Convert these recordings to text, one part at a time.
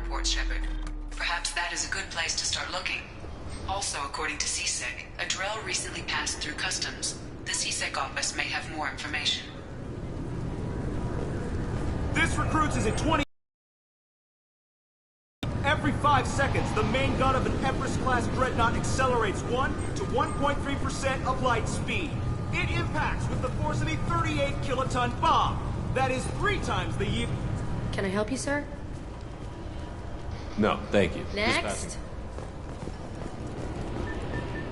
reports, Shepard. Perhaps that is a good place to start looking. Also, according to CSEC, a Drell recently passed through customs. The CSEC office may have more information. This recruits is at 20. Every 5 seconds, the main gun of an Everest-class dreadnought accelerates 1 to 1.3% of light speed. It impacts with the force of a 38-kiloton bomb. That is 3 times the yield. Can I help you, sir? No, thank you. Next.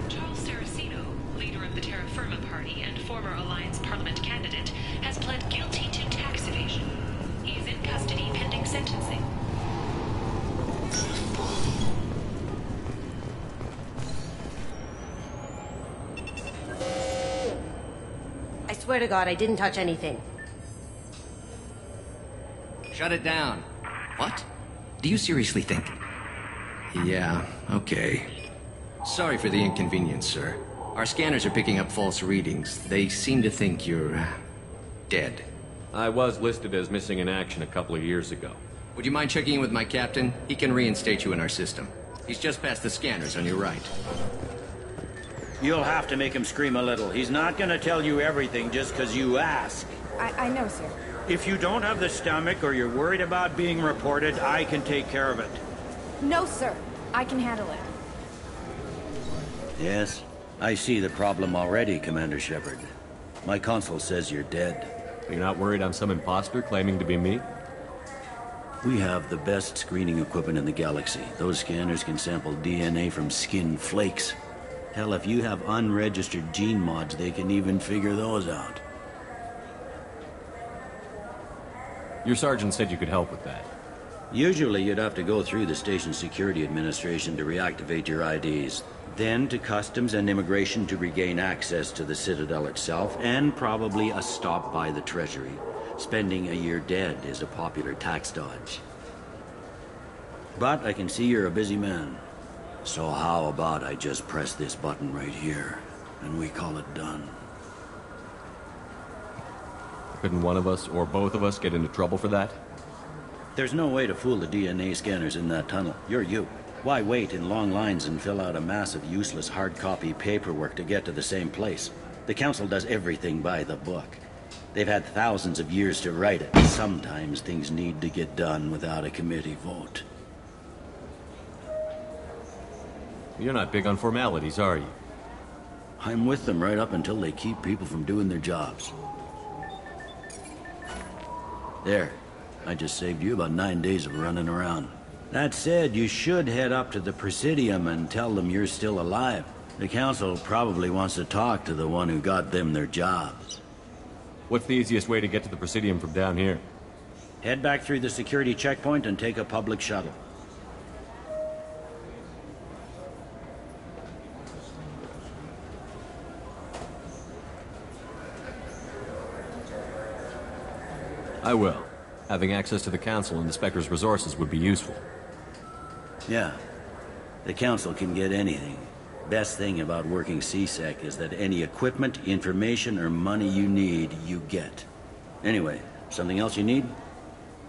Charles Saraceno, leader of the Terra Firma Party and former Alliance Parliament candidate, has pled guilty to tax evasion. He is in custody pending sentencing. I swear to God, I didn't touch anything. Shut it down. What? Do you seriously think? Yeah, okay. Sorry for the inconvenience, sir. Our scanners are picking up false readings. They seem to think you're dead. I was listed as missing in action a couple of years ago. Would you mind checking in with my captain? He can reinstate you in our system. He's just past the scanners on your right. You'll have to make him scream a little. He's not gonna tell you everything just because you ask. I know, sir. If you don't have the stomach or you're worried about being reported, I can take care of it. No, sir. I can handle it. Yes, I see the problem already, Commander Shepard. My console says you're dead. You're not worried I'm some imposter claiming to be me? We have the best screening equipment in the galaxy. Those scanners can sample DNA from skin flakes. Hell, if you have unregistered gene mods, they can even figure those out. Your sergeant said you could help with that. Usually you'd have to go through the station security administration to reactivate your IDs. Then to customs and immigration to regain access to the Citadel itself, and probably a stop by the Treasury. Spending a year dead is a popular tax dodge. But I can see you're a busy man. So how about I just press this button right here, and we call it done? Couldn't one of us, or both of us, get into trouble for that? There's no way to fool the DNA scanners in that tunnel. You're you. Why wait in long lines and fill out a massive useless hard copy paperwork to get to the same place? The Council does everything by the book. They've had thousands of years to write it. Sometimes things need to get done without a committee vote. You're not big on formalities, are you? I'm with them right up until they keep people from doing their jobs. There. I just saved you about 9 days of running around. That said, you should head up to the Presidium and tell them you're still alive. The Council probably wants to talk to the one who got them their jobs. What's the easiest way to get to the Presidium from down here? Head back through the security checkpoint and take a public shuttle. I will. Having access to the Council and the Spectre's resources would be useful. Yeah. The Council can get anything. Best thing about working CSEC is that any equipment, information, or money you need, you get. Anyway, something else you need?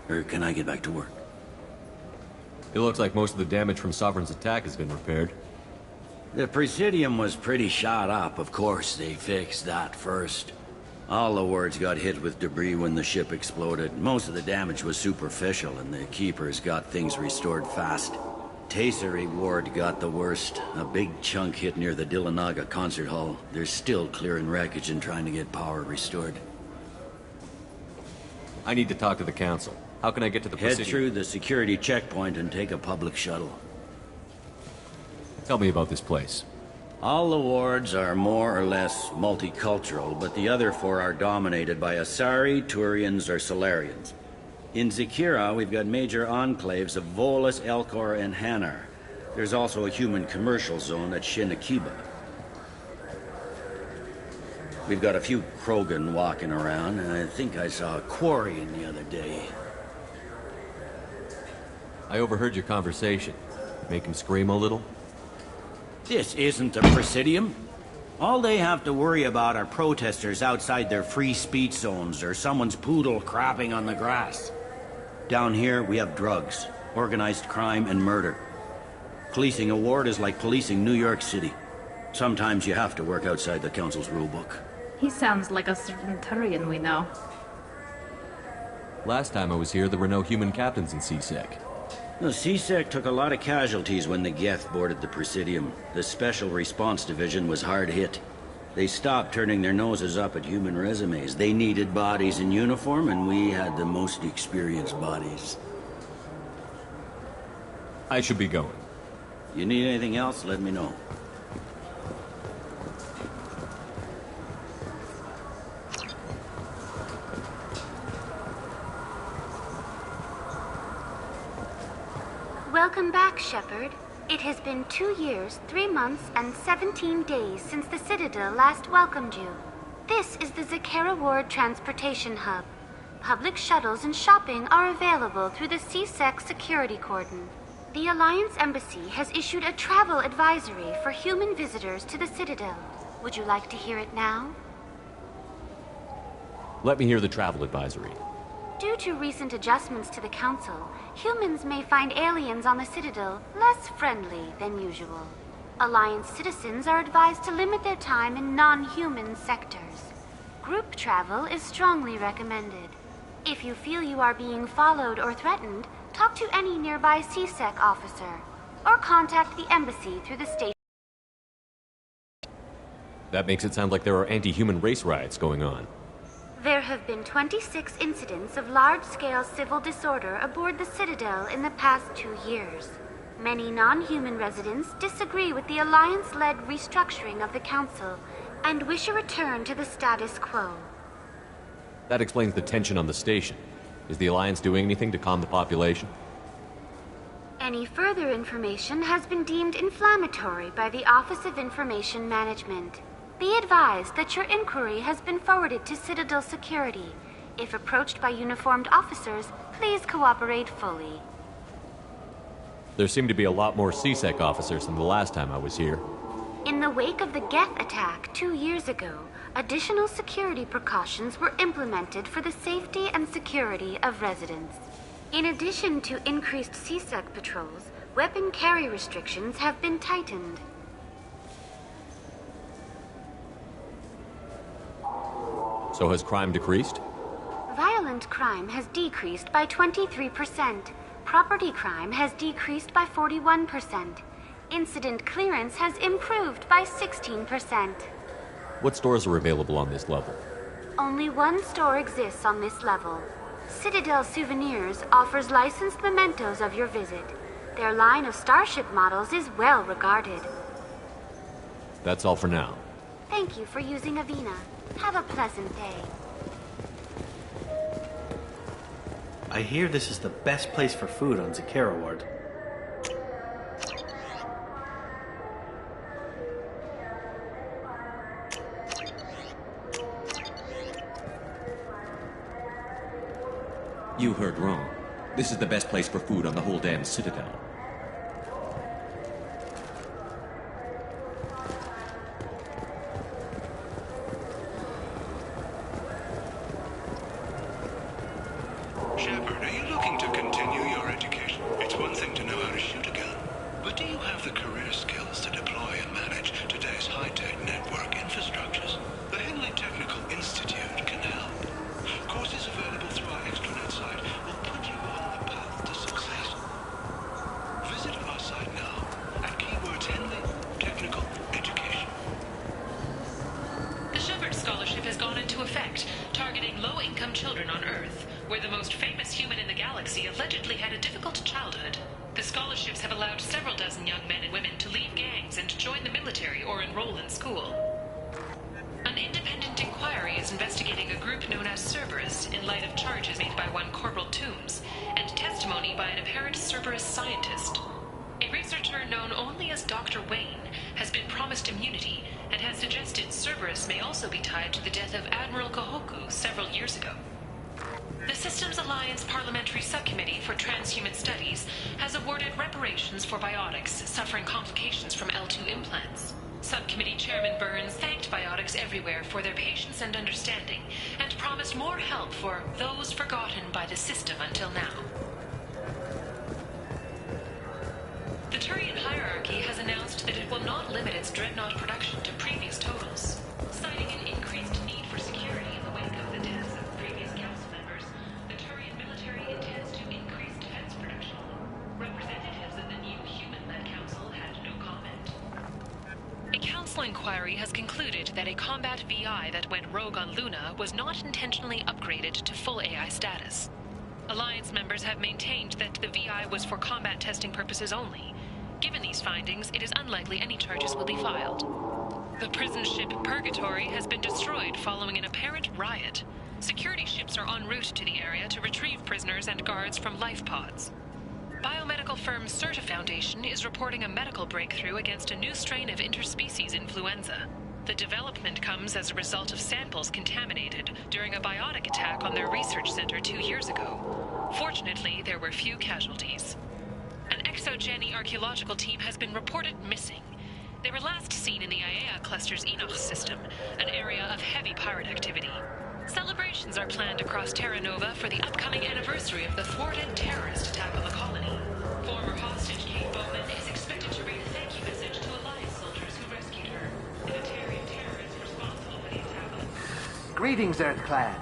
Or can I get back to work? It looks like most of the damage from Sovereign's attack has been repaired. The Presidium was pretty shot up. Of course, they fixed that first. All the wards got hit with debris when the ship exploded. Most of the damage was superficial, and the Keepers got things restored fast. Tasery Ward got the worst. A big chunk hit near the Dillanaga concert hall. They're still clearing wreckage and trying to get power restored. I need to talk to the Council. How can I get to the Presidium? Head through the security checkpoint and take a public shuttle. Tell me about this place. All the wards are more or less multicultural, but the other 4 are dominated by Asari, Turians, or Solarians. In Zakira, we've got major enclaves of Volus, Elcor, and Hanar. There's also a human commercial zone at Shinakiba. We've got a few Krogan walking around, and I think I saw a Quarian the other day. I overheard your conversation. Make him scream a little? This isn't the Presidium. All they have to worry about are protesters outside their free speech zones or someone's poodle crapping on the grass. Down here, we have drugs. organized crime and murder. Policing a ward is like policing New York City. Sometimes you have to work outside the Council's rulebook. He sounds like a certain Turian we know. Last time I was here, there were no human captains in CSEC. The CSEC took a lot of casualties when the Geth boarded the Presidium. The Special Response Division was hard hit. They stopped turning their noses up at human resumes. They needed bodies in uniform, and we had the most experienced bodies. I should be going. You need anything else, let me know. Welcome back, Shepard. It has been 2 years, 3 months, and 17 days since the Citadel last welcomed you. This is the Zakera Ward Transportation Hub. Public shuttles and shopping are available through the CSEC security cordon. The Alliance Embassy has issued a travel advisory for human visitors to the Citadel. Would you like to hear it now? Let me hear the travel advisory. Due to recent adjustments to the Council, humans may find aliens on the Citadel less friendly than usual. Alliance citizens are advised to limit their time in non-human sectors. Group travel is strongly recommended. If you feel you are being followed or threatened, talk to any nearby CSEC officer, or contact the embassy through the station. That makes it sound like there are anti-human race riots going on. There have been 26 incidents of large-scale civil disorder aboard the Citadel in the past 2 years. Many non-human residents disagree with the Alliance-led restructuring of the Council and wish a return to the status quo. That explains the tension on the station. Is the Alliance doing anything to calm the population? Any further information has been deemed inflammatory by the Office of Information Management. Be advised that your inquiry has been forwarded to Citadel Security. If approached by uniformed officers, please cooperate fully. There seem to be a lot more CSEC officers than the last time I was here. In the wake of the Geth attack 2 years ago, additional security precautions were implemented for the safety and security of residents. In addition to increased CSEC patrols, weapon carry restrictions have been tightened. So has crime decreased? Violent crime has decreased by 23%. Property crime has decreased by 41%. Incident clearance has improved by 16%. What stores are available on this level? Only one store exists on this level. Citadel Souvenirs offers licensed mementos of your visit. Their line of Starship models is well regarded. That's all for now. Thank you for using Avina. Have a pleasant day. I hear this is the best place for food on Zakera Ward. You heard wrong. This is the best place for food on the whole damn Citadel. Shepard, are you looking to continue your education? It's one thing to know how to shoot a gun, but do you have the career skills to deploy and manage today's high-tech network infrastructures? The Henley Technical Institute can help. Courses available through our extranet site will put you on the path to success. Visit our site now at keywords Henley Technical Education. The Shepard Scholarship has gone into effect, targeting low-income children on Earth, where the most famous human in the galaxy allegedly had a difficult childhood. The scholarships have allowed several dozen young men and women to leave gangs and join the military or enroll in school. An independent inquiry is investigating a group known as Cerberus in light of charges made by one Corporal Toombs and testimony by an apparent Cerberus scientist. A researcher known only as Dr. Wayne has been promised immunity and has suggested Cerberus may also be tied to the death of Admiral Kahoku several years ago. The Systems Alliance Parliamentary Subcommittee for Transhuman Studies has awarded reparations for biotics suffering complications from L2 implants. Subcommittee Chairman Burns thanked biotics everywhere for their patience and understanding, and promised more help for those forgotten by the system until now. limit its dreadnought production to previous totals. Citing an increased need for security in the wake of the deaths of previous council members, the Turian military intends to increase defense production. Representatives of the new human-led council had no comment. A council inquiry has concluded that a combat VI that went rogue on Luna was not intentionally upgraded to full AI status. Alliance members have maintained that the VI was for combat testing purposes only. Given these findings, it is unlikely any charges will be filed. The prison ship Purgatory has been destroyed following an apparent riot. Security ships are en route to the area to retrieve prisoners and guards from life pods. Biomedical firm Certa Foundation is reporting a medical breakthrough against a new strain of interspecies influenza. The development comes as a result of samples contaminated during a biotic attack on their research center 2 years ago. Fortunately, there were few casualties. An exogeny archaeological team has been reported missing. They were last seen in the Iaea cluster's Enoch system, an area of heavy pirate activity. Celebrations are planned across Terra Nova for the upcoming anniversary of the thwarted terrorist attack on the colony. Former hostage Kate Bowman is expected to read a thank you message to Alliance soldiers who rescued her. The Atarian terrorists responsible for the attack on the... Greetings, Earth Clan.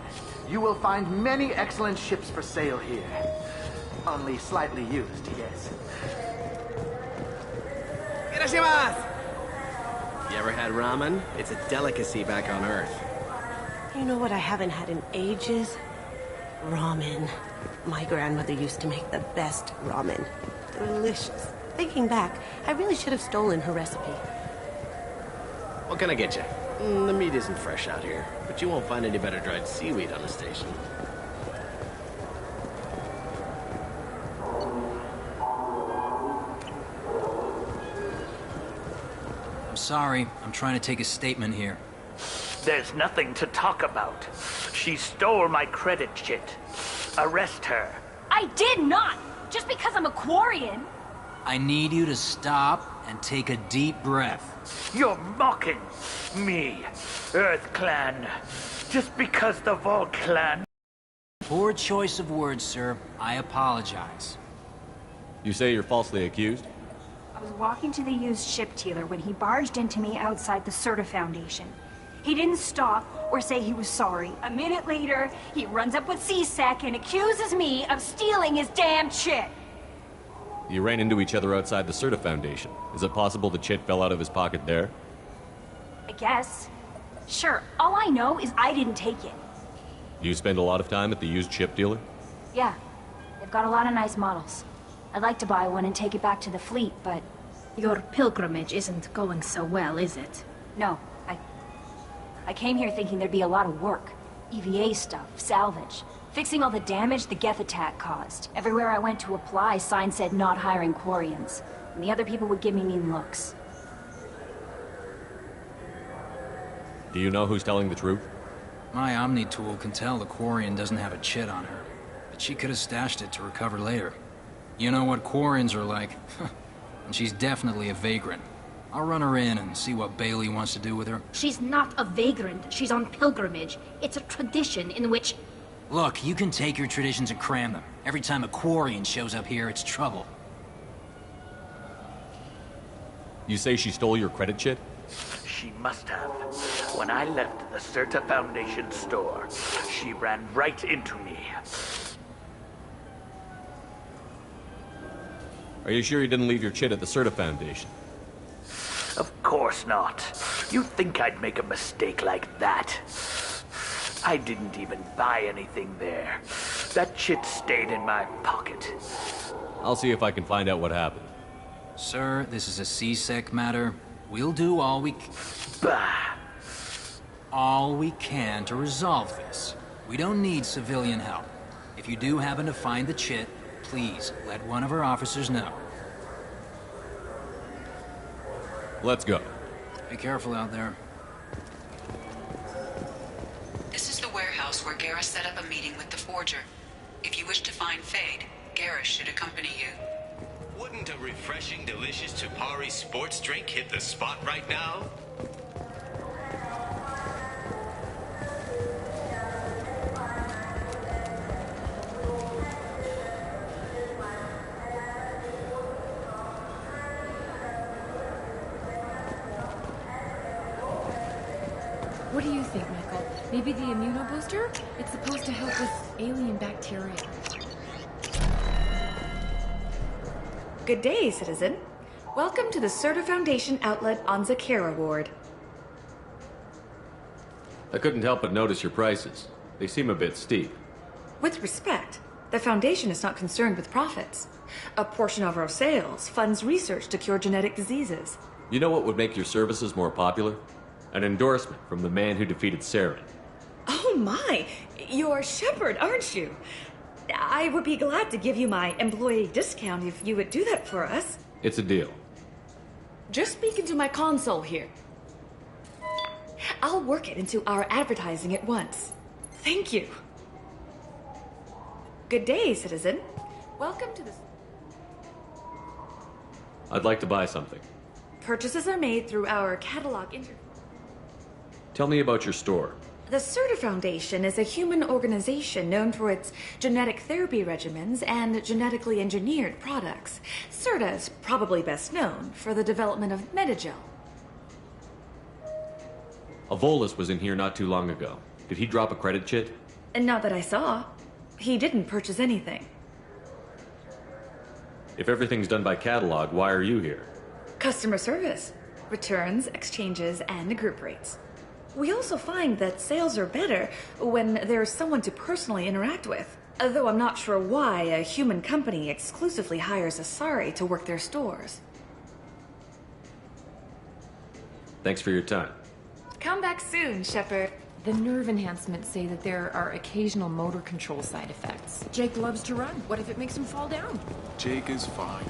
You will find many excellent ships for sale here. Only slightly used, yes. Irashimasu! You ever had ramen? It's a delicacy back on Earth. You know what I haven't had in ages? Ramen. My grandmother used to make the best ramen. Delicious. Thinking back, I really should have stolen her recipe. What can I get you? The meat isn't fresh out here, but you won't find any better dried seaweed on the station. I'm sorry. I'm trying to take a statement here. There's nothing to talk about. She stole my credit chit. Arrest her. I did not! Just because I'm a Quarian! I need you to stop and take a deep breath. You're mocking me, Earth Clan. Just because the Vol Clan... Poor choice of words, sir. I apologize. You say you're falsely accused? I was walking to the used ship dealer when he barged into me outside the Certa Foundation. He didn't stop or say he was sorry. A minute later, he runs up with C-Sec and accuses me of stealing his damn chit. You ran into each other outside the Certa Foundation. Is it possible the chit fell out of his pocket there? I guess. Sure, all I know is I didn't take it. You spend a lot of time at the used ship dealer? Yeah, they've got a lot of nice models. I'd like to buy one and take it back to the fleet, but... Your pilgrimage isn't going so well, is it? No, I came here thinking there'd be a lot of work. EVA stuff, salvage, fixing all the damage the Geth attack caused. Everywhere I went to apply, signs said not hiring Quarians. And the other people would give me mean looks. Do you know who's telling the truth? My Omni tool can tell the Quarian doesn't have a chit on her, but she could have stashed it to recover later. You know what Quarians are like, and she's definitely a vagrant. I'll run her in and see what Bailey wants to do with her. She's not a vagrant. She's on pilgrimage. It's a tradition in which... Look, you can take your traditions and cram them. Every time a Quarian shows up here, it's trouble. You say she stole your credit chit? She must have. When I left the Certa Foundation store, she ran right into me. Are you sure you didn't leave your chit at the Certa Foundation? Of course not. You'd think I'd make a mistake like that. I didn't even buy anything there. That chit stayed in my pocket. I'll see if I can find out what happened. Sir, this is a C-Sec matter. We'll do all we can to resolve this. We don't need civilian help. If you do happen to find the chit, please let one of our officers know. Let's go. Be careful out there. This is the warehouse where Garrus set up a meeting with the Forger. If you wish to find Fade, Garrus should accompany you. Wouldn't a refreshing, delicious Tupari sports drink hit the spot right now? What do you think, Michael? Maybe the immunobooster? It's supposed to help with alien bacteria. Good day, citizen. Welcome to the Serta Foundation outlet on Zakera Ward. I couldn't help but notice your prices. They seem a bit steep. With respect, the Foundation is not concerned with profits. A portion of our sales funds research to cure genetic diseases. You know what would make your services more popular? An endorsement from the man who defeated Saren. Oh my! You're Shepard, aren't you? I would be glad to give you my employee discount if you would do that for us. It's a deal. Just speak into my console here. I'll work it into our advertising at once. Thank you. Good day, citizen. Welcome to the... I'd like to buy something. Purchases are made through our catalog Tell me about your store. The Serta Foundation is a human organization known for its genetic therapy regimens and genetically engineered products. Serta is probably best known for the development of Metagel. Avolis was in here not too long ago. Did he drop a credit chit? And not that I saw. He didn't purchase anything. If everything's done by catalog, why are you here? Customer service. Returns, exchanges, and group rates. We also find that sales are better when there's someone to personally interact with. Though I'm not sure why a human company exclusively hires Asari to work their stores. Thanks for your time. Come back soon, Shepard. The nerve enhancements say that there are occasional motor control side effects. Jake loves to run. What if it makes him fall down? Jake is fine.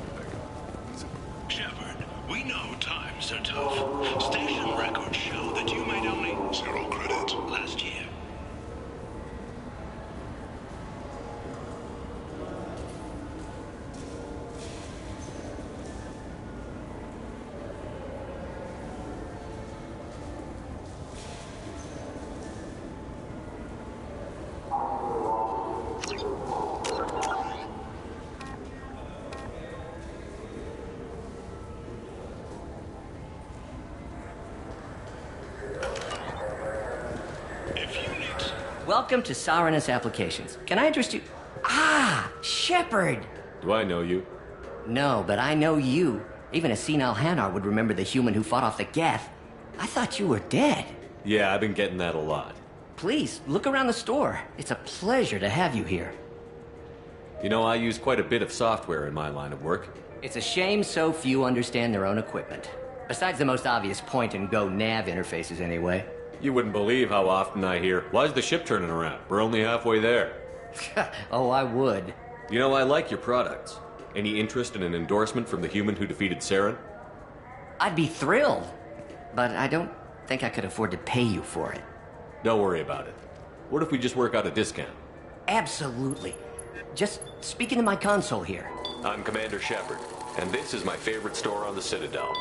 Shepard, we know times are tough. Station records show that you made only 0 credit last year. Welcome to Saronis Applications. Can I interest you? Ah, Shepard! Do I know you? No, but I know you. Even a senile Hanar would remember the human who fought off the Geth. I thought you were dead. Yeah, I've been getting that a lot. Please, look around the store. It's a pleasure to have you here. You know, I use quite a bit of software in my line of work. It's a shame so few understand their own equipment. Besides the most obvious point-and-go nav interfaces, anyway. You wouldn't believe how often I hear, "Why's the ship turning around? We're only halfway there." Oh, I would. You know, I like your products. Any interest in an endorsement from the human who defeated Saren? I'd be thrilled. But I don't think I could afford to pay you for it. Don't worry about it. What if we just work out a discount? Absolutely. Just speak into my console here. I'm Commander Shepard, and this is my favorite store on the Citadel.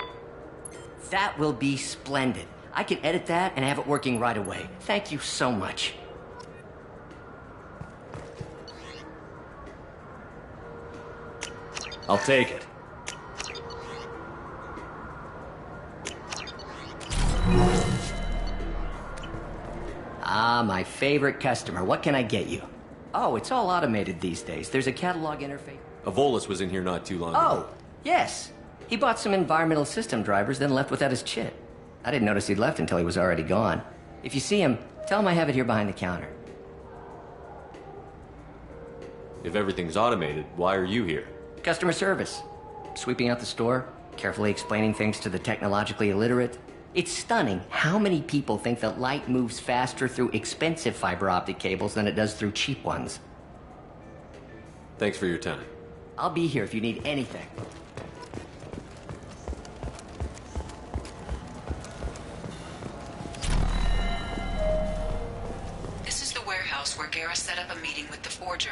That will be splendid. I can edit that and have it working right away. Thank you so much. I'll take it. Ah, my favorite customer. What can I get you? Oh, it's all automated these days. There's a catalog interface. Avolis was in here not too long ago. Oh, yes. He bought some environmental system drivers, then left without his chit. I didn't notice he'd left until he was already gone. If you see him, tell him I have it here behind the counter. If everything's automated, why are you here? Customer service. Sweeping out the store, carefully explaining things to the technologically illiterate. It's stunning how many people think that light moves faster through expensive fiber optic cables than it does through cheap ones. Thanks for your time. I'll be here if you need anything. Where Garrus set up a meeting with the Forger.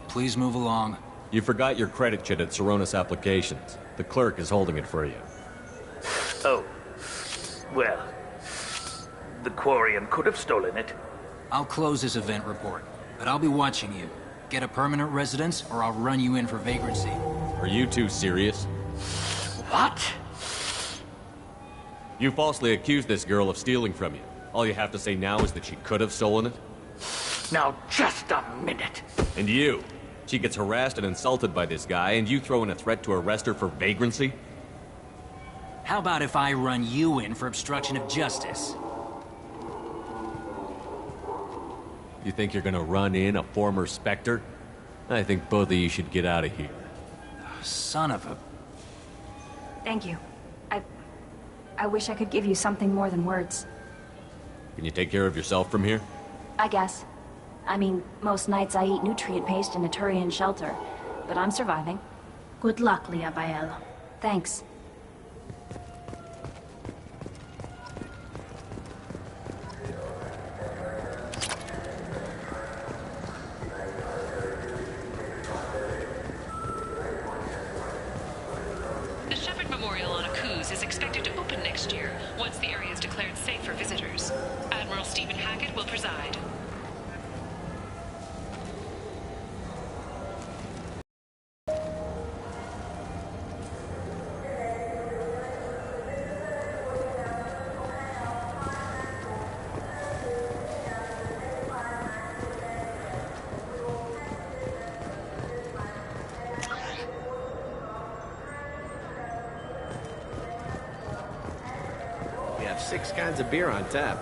Please move along. You forgot your credit chit at Saronis Applications. The clerk is holding it for you. Oh. Well, the Quarian could have stolen it. I'll close this event report, but I'll be watching you. Get a permanent residence, or I'll run you in for vagrancy. Are you two serious? What? You falsely accused this girl of stealing from you. All you have to say now is that she could have stolen it? Now, just a minute. And you? She gets harassed and insulted by this guy, and you throw in a threat to arrest her for vagrancy? How about if I run you in for obstruction of justice? You think you're gonna run in a former Spectre? I think both of you should get out of here. Son of a... Thank you. I wish I could give you something more than words. Can you take care of yourself from here? I guess. I mean, most nights I eat nutrient paste in a Turian shelter, but I'm surviving. Good luck, Liabael. Thanks. The Shepherd Memorial on Akuz is expected to open next year, once the area is declared safe for visitors. Admiral Stephen Hackett will preside. We have 6 kinds of beer on tap.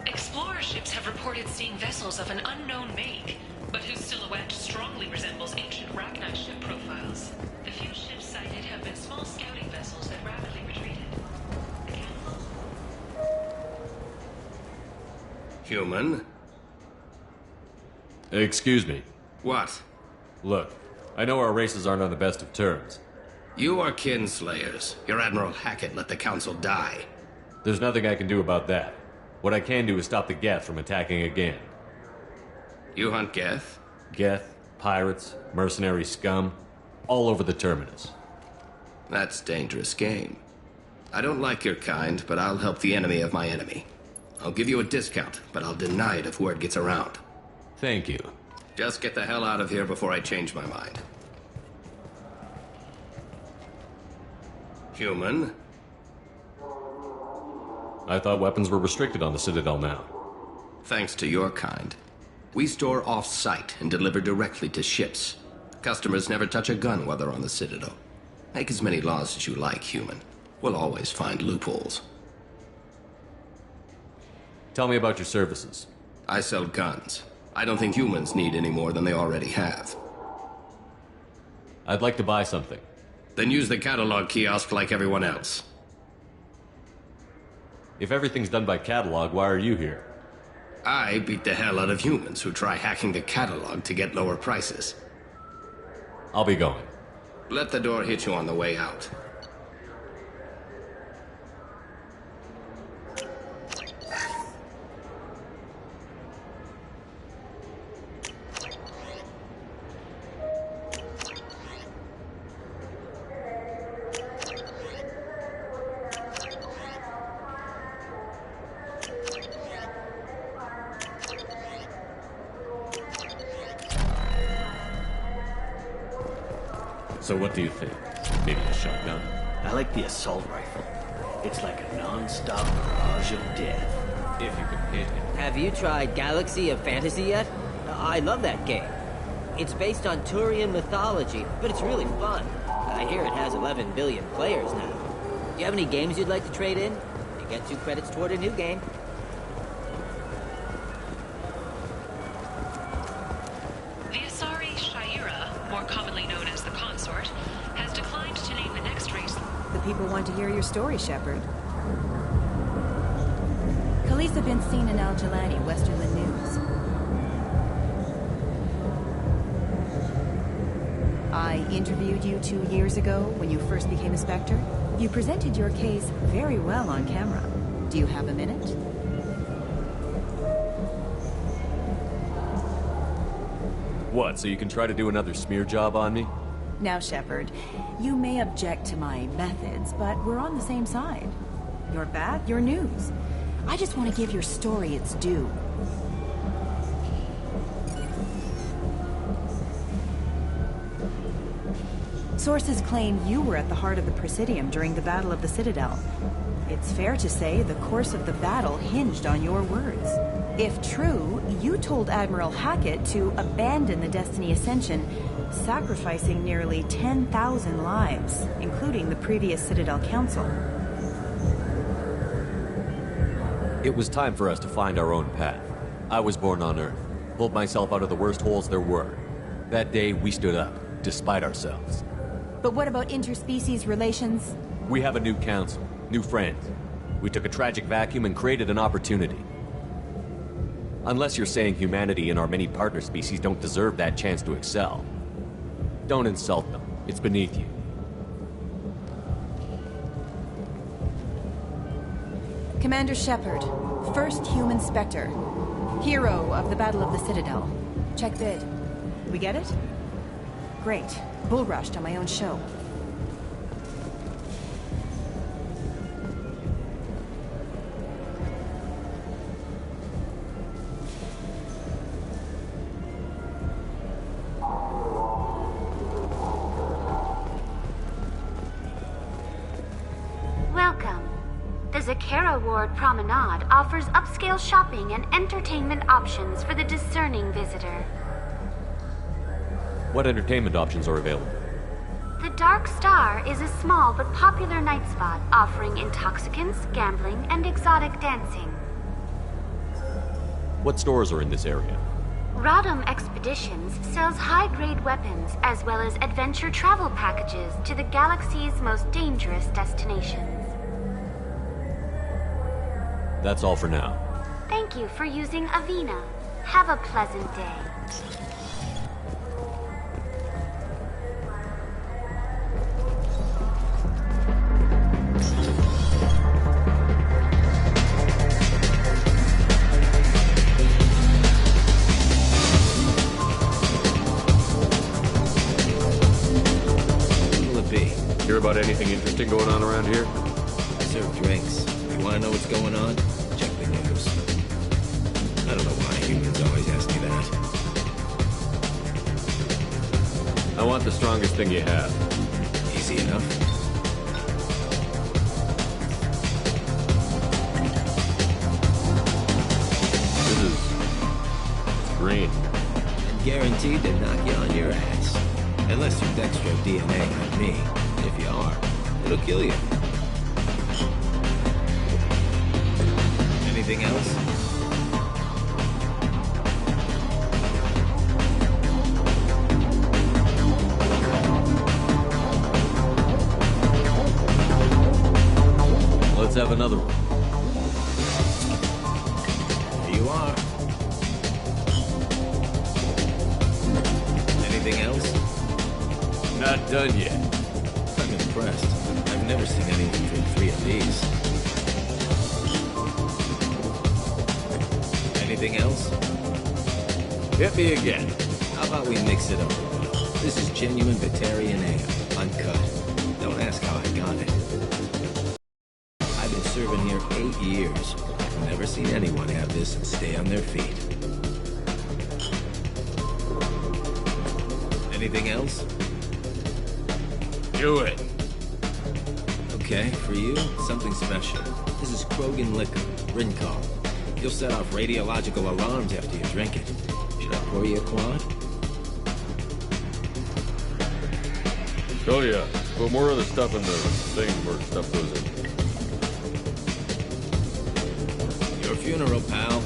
Explorer ships have reported seeing vessels of an unknown make, but whose silhouette strongly resembles ancient Rachni ship profiles. The few ships sighted have been small scouting vessels that rapidly retreated. Human? Excuse me. What? Look, I know our races aren't on the best of terms. You are kinslayers. Your Admiral Hackett let the Council die. There's nothing I can do about that. What I can do is stop the Geth from attacking again. You hunt Geth? Geth, pirates, mercenary scum, all over the terminus. That's dangerous game. I don't like your kind, but I'll help the enemy of my enemy. I'll give you a discount, but I'll deny it if word gets around. Thank you. Just get the hell out of here before I change my mind. Human? I thought weapons were restricted on the Citadel now. Thanks to your kind. We store off-site and deliver directly to ships. Customers never touch a gun while they're on the Citadel. Make as many laws as you like, human. We'll always find loopholes. Tell me about your services. I sell guns. I don't think humans need any more than they already have. I'd like to buy something. Then use the catalog kiosk like everyone else. If everything's done by catalog, why are you here? I beat the hell out of humans who try hacking the catalog to get lower prices. I'll be going. Let the door hit you on the way out. So what do you think? Maybe a shotgun? I like the assault rifle. It's like a non-stop barrage of death. If you can hit it. Have you tried Galaxy of Fantasy yet? I love that game. It's based on Turian mythology, but it's really fun. I hear it has 11 billion players now. Do you have any games you'd like to trade in? You get 2 credits toward a new game. The Asari Shaira, more commonly known as the Consort, has declined to name the next race. The people want to hear your story, Shepard. Khaleesa bint Sinan al-Jalani, Westerland News. I interviewed you 2 years ago when you first became a Spectre. You presented your case very well on camera. Do you have a minute? What, so you can try to do another smear job on me? Now, Shepard, you may object to my methods, but we're on the same side. Your bat, your news. I just want to give your story its due. Sources claim you were at the heart of the Presidium during the Battle of the Citadel. It's fair to say the course of the battle hinged on your words. If true, you told Admiral Hackett to abandon the Destiny Ascension, sacrificing nearly 10,000 lives, including the previous Citadel Council. It was time for us to find our own path. I was born on Earth, pulled myself out of the worst holes there were. That day, we stood up, despite ourselves. But what about interspecies relations? We have a new council, new friends. We took a tragic vacuum and created an opportunity. Unless you're saying humanity and our many partner species don't deserve that chance to excel. Don't insult them. It's beneath you. Commander Shepard, first human Spectre. Hero of the Battle of the Citadel. Check bid. We get it? Great. Bull rushed on my own show. Welcome. The Zakera Ward Promenade offers upscale shopping and entertainment options for the discerning visitor. What entertainment options are available? The Dark Star is a small but popular night spot offering intoxicants, gambling, and exotic dancing. What stores are in this area? Rodham Expeditions sells high-grade weapons as well as adventure travel packages to the galaxy's most dangerous destinations. That's all for now. Thank you for using Avina. Have a pleasant day. Hear about anything interesting going on around here? I serve drinks. You want to know what's going on? Check the news. I don't know why humans always ask me that. I want the strongest thing you have. Easy enough. This is green. I'm guaranteed to knock you on your ass. Unless you're dextro DNA like me. If you are, it'll kill you. Anything else? Let's have another one. Here you are. Anything else? Not done yet. I'm impressed. I've never seen anyone drink 3 of these. Anything else? Hit me again. How about we mix it up? This is genuine Batarian ale, uncut. Don't ask how I got it. I've been serving here 8 years. I've never seen anyone have this and stay on their feet. Anything else? Do it. Okay, for you, something special. This is Krogan liquor, Rincol. You'll set off radiological alarms after you drink it. Should I pour you a quad? Oh yeah, put more of the stuff in the thing where stuff goes in. Your funeral, pal.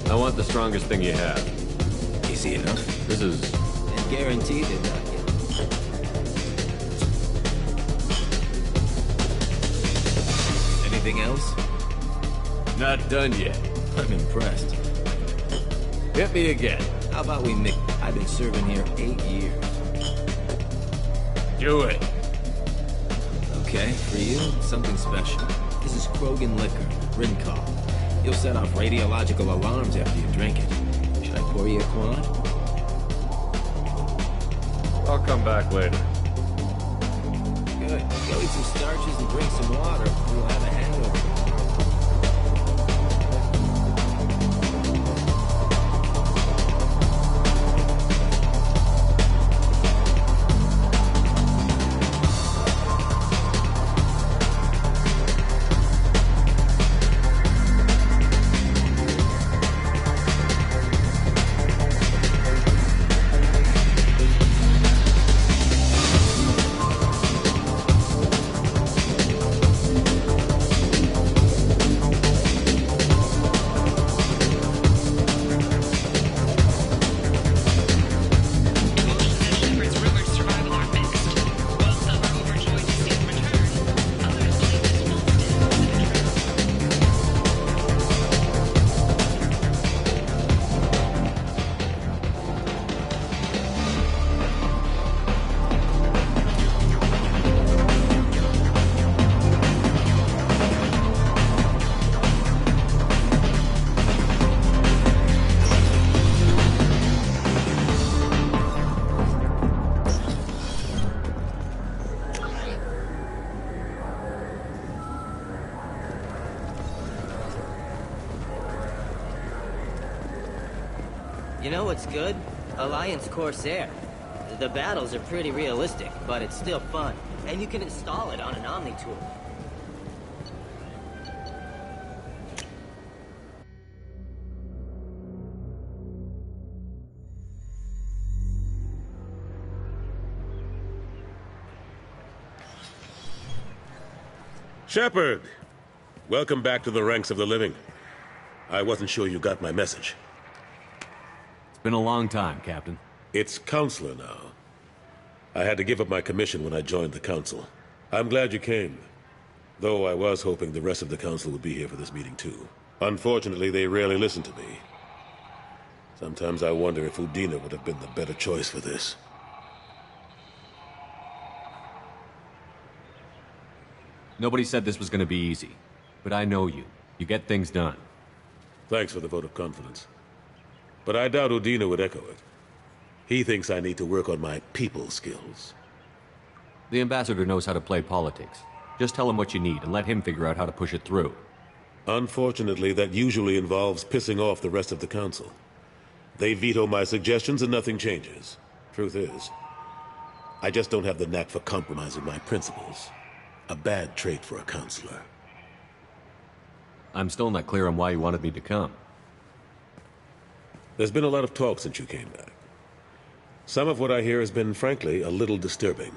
I want the strongest thing you have. Easy enough. This is... And guaranteed to knock it. Anything else? Not done yet. I'm impressed. Hit me again. How about we mix? I've been serving here 8 years. Do it. Okay, for you, something special. This is Krogan liquor, Rincol. You'll set off radiological alarms after you drink it. Should I pour you a quad? I'll come back later. Good. Go eat some starches and drink some water. You'll have a hangover. You know what's good? Alliance Corsair. The battles are pretty realistic, but it's still fun. And you can install it on an Omni tool. Shepard! Welcome back to the ranks of the living. I wasn't sure you got my message. It's been a long time, Captain. It's Counselor now. I had to give up my commission when I joined the Council. I'm glad you came. Though I was hoping the rest of the Council would be here for this meeting too. Unfortunately, they rarely listen to me. Sometimes I wonder if Udina would have been the better choice for this. Nobody said this was going to be easy. But I know you. You get things done. Thanks for the vote of confidence. But I doubt Udina would echo it. He thinks I need to work on my people skills. The Ambassador knows how to play politics. Just tell him what you need and let him figure out how to push it through. Unfortunately, that usually involves pissing off the rest of the Council. They veto my suggestions and nothing changes. Truth is, I just don't have the knack for compromising my principles. A bad trait for a counselor. I'm still not clear on why you wanted me to come. There's been a lot of talk since you came back. Some of what I hear has been, frankly, a little disturbing.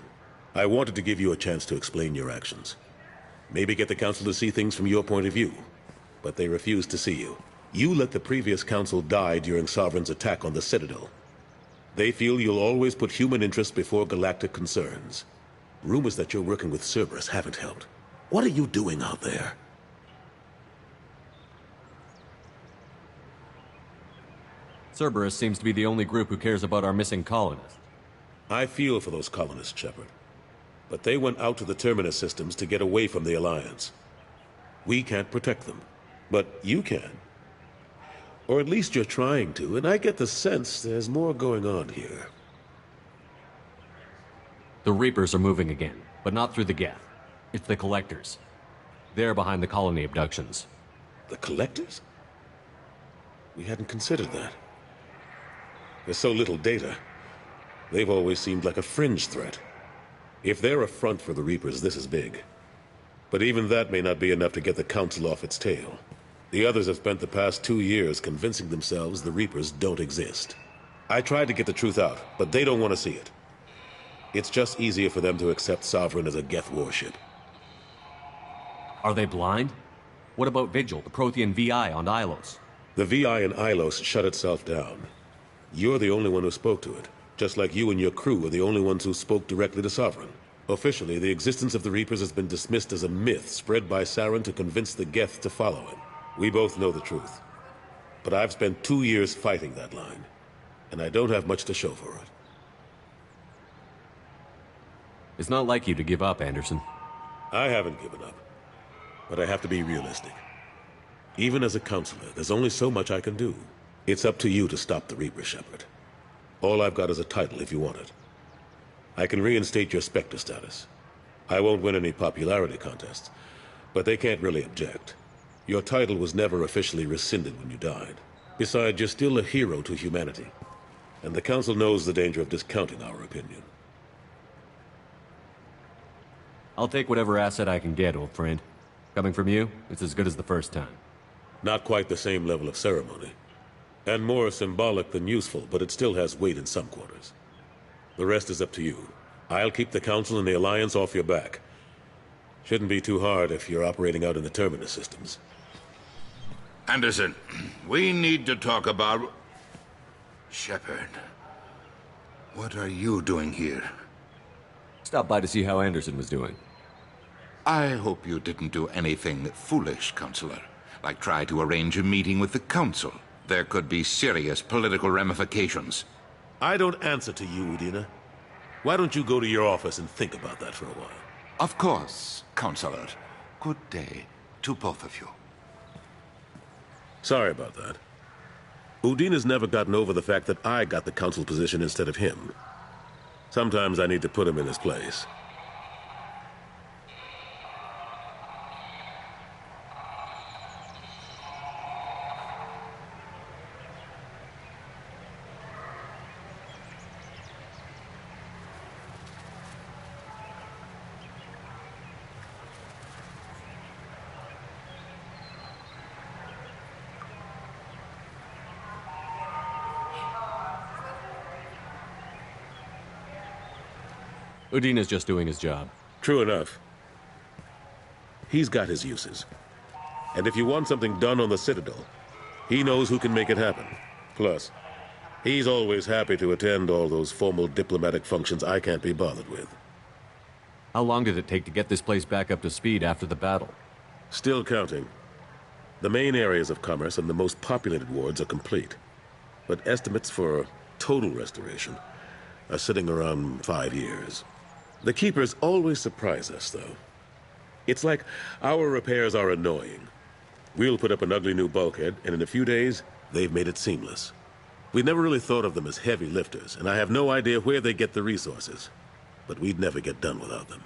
I wanted to give you a chance to explain your actions. Maybe get the Council to see things from your point of view. But they refuse to see you. You let the previous Council die during Sovereign's attack on the Citadel. They feel you'll always put human interests before galactic concerns. Rumors that you're working with Cerberus haven't helped. What are you doing out there? Cerberus seems to be the only group who cares about our missing colonists. I feel for those colonists, Shepard. But they went out to the Terminus systems to get away from the Alliance. We can't protect them, but you can. Or at least you're trying to, and I get the sense there's more going on here. The Reapers are moving again, but not through the Geth. It's the Collectors. They're behind the colony abductions. The Collectors? We hadn't considered that. There's so little data. They've always seemed like a fringe threat. If they're a front for the Reapers, this is big. But even that may not be enough to get the Council off its tail. The others have spent the past 2 years convincing themselves the Reapers don't exist. I tried to get the truth out, but they don't want to see it. It's just easier for them to accept Sovereign as a Geth warship. Are they blind? What about Vigil, the Prothean VI on Ilos? The VI in Ilos shut itself down. You're the only one who spoke to it, just like you and your crew are the only ones who spoke directly to Sovereign. Officially, the existence of the Reapers has been dismissed as a myth spread by Saren to convince the Geth to follow him. We both know the truth. But I've spent 2 years fighting that line, and I don't have much to show for it. It's not like you to give up, Anderson. I haven't given up, but I have to be realistic. Even as a counselor, there's only so much I can do. It's up to you to stop the Reaper, Shepard. All I've got is a title if you want it. I can reinstate your Spectre status. I won't win any popularity contests, but they can't really object. Your title was never officially rescinded when you died. Besides, you're still a hero to humanity. And the Council knows the danger of discounting our opinion. I'll take whatever asset I can get, old friend. Coming from you, it's as good as the first time. Not quite the same level of ceremony. And more symbolic than useful, but it still has weight in some quarters. The rest is up to you. I'll keep the Council and the Alliance off your back. Shouldn't be too hard if you're operating out in the Terminus systems. Anderson, we need to talk about... Shepard, what are you doing here? Stopped by to see how Anderson was doing. I hope you didn't do anything foolish, Counselor. Like try to arrange a meeting with the Council. There could be serious political ramifications. I don't answer to you, Udina. Why don't you go to your office and think about that for a while? Of course, Counselor. Good day to both of you. Sorry about that. Udina's never gotten over the fact that I got the Council position instead of him. Sometimes I need to put him in his place. Udina's just doing his job. True enough. He's got his uses. And if you want something done on the Citadel, he knows who can make it happen. Plus, he's always happy to attend all those formal diplomatic functions I can't be bothered with. How long did it take to get this place back up to speed after the battle? Still counting. The main areas of commerce and the most populated wards are complete. But estimates for total restoration are sitting around 5 years. The Keepers always surprise us, though. It's like our repairs are annoying. We'll put up an ugly new bulkhead, and in a few days, they've made it seamless. We never really thought of them as heavy lifters, and I have no idea where they get the resources. But we'd never get done without them.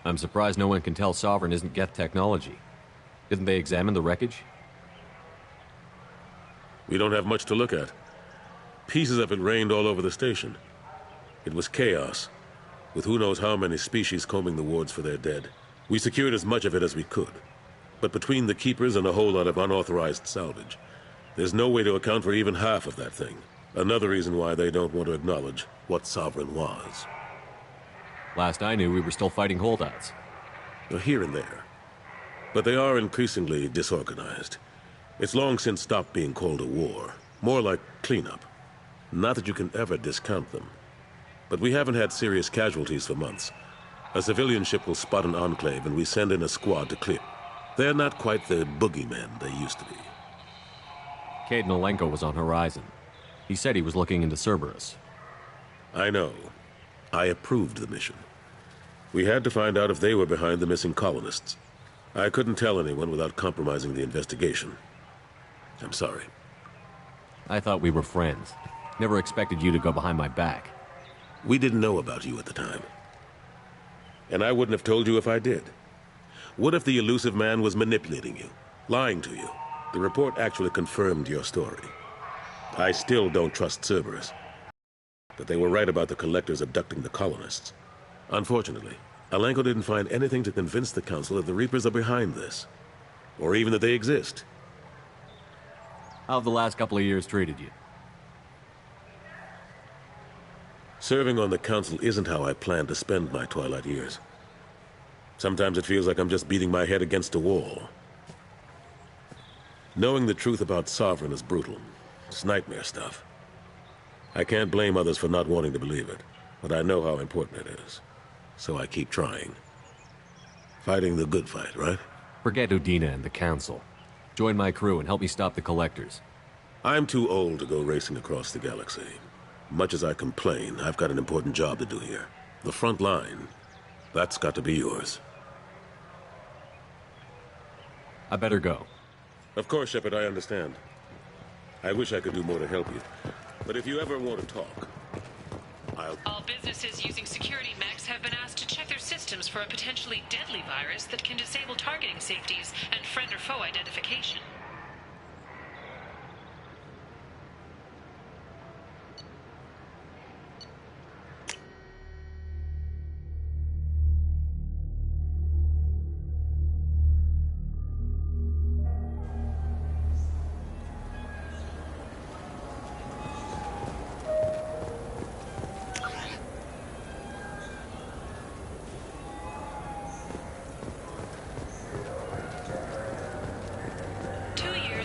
I'm surprised no one can tell Sovereign isn't Geth technology. Didn't they examine the wreckage? We don't have much to look at. Pieces of it rained all over the station. It was chaos, with who knows how many species combing the wards for their dead. We secured as much of it as we could. But between the Keepers and a whole lot of unauthorized salvage, there's no way to account for even half of that thing. Another reason why they don't want to acknowledge what Sovereign was. Last I knew, we were still fighting holdouts. Here and there. But they are increasingly disorganized. It's long since stopped being called a war. More like cleanup. Not that you can ever discount them. But we haven't had serious casualties for months. A civilian ship will spot an enclave and we send in a squad to clear. They're not quite the boogeymen they used to be. Cade Nolenko was on Horizon. He said he was looking into Cerberus. I know. I approved the mission. We had to find out if they were behind the missing colonists. I couldn't tell anyone without compromising the investigation. I'm sorry. I thought we were friends. Never expected you to go behind my back. We didn't know about you at the time. And I wouldn't have told you if I did. What if the elusive man was manipulating you, lying to you? The report actually confirmed your story. I still don't trust Cerberus. That they were right about the collectors abducting the colonists. Unfortunately, Alenko didn't find anything to convince the Council that the Reapers are behind this. Or even that they exist. How have the last couple of years treated you? Serving on the Council isn't how I plan to spend my twilight years. Sometimes it feels like I'm just beating my head against a wall. Knowing the truth about Sovereign is brutal. It's nightmare stuff. I can't blame others for not wanting to believe it, but I know how important it is. So I keep trying. Fighting the good fight, right? Forget Udina and the Council. Join my crew and help me stop the Collectors. I'm too old to go racing across the galaxy. Much as I complain, I've got an important job to do here. The front line, that's got to be yours. I better go. Of course, Shepard, I understand. I wish I could do more to help you. But if you ever want to talk, All businesses using security mechs have been asked to check their systems for a potentially deadly virus that can disable targeting safeties and friend or foe identification.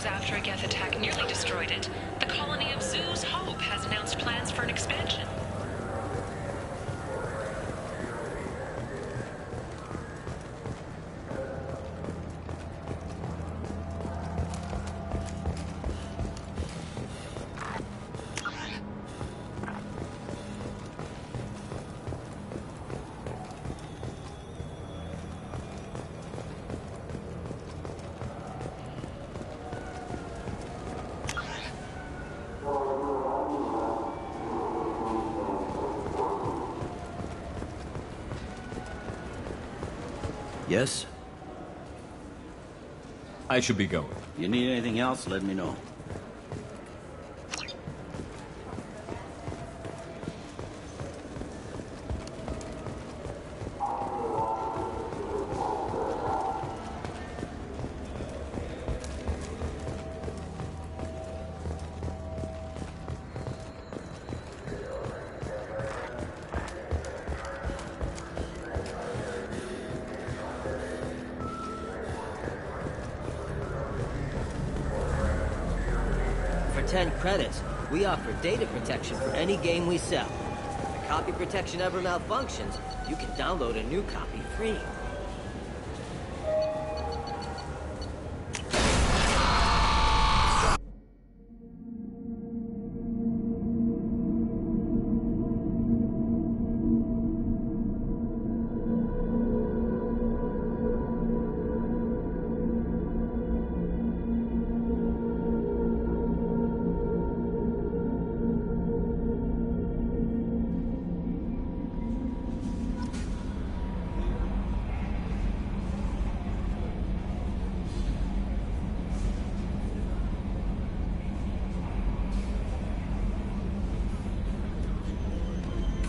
After a Geth attack nearly destroyed it, the colony of Zoo's Hope has announced plans for an expansion. Yes? I should be going. You need anything else, let me know. For 10 credits, we offer data protection for any game we sell. If the copy protection ever malfunctions, you can download a new copy free.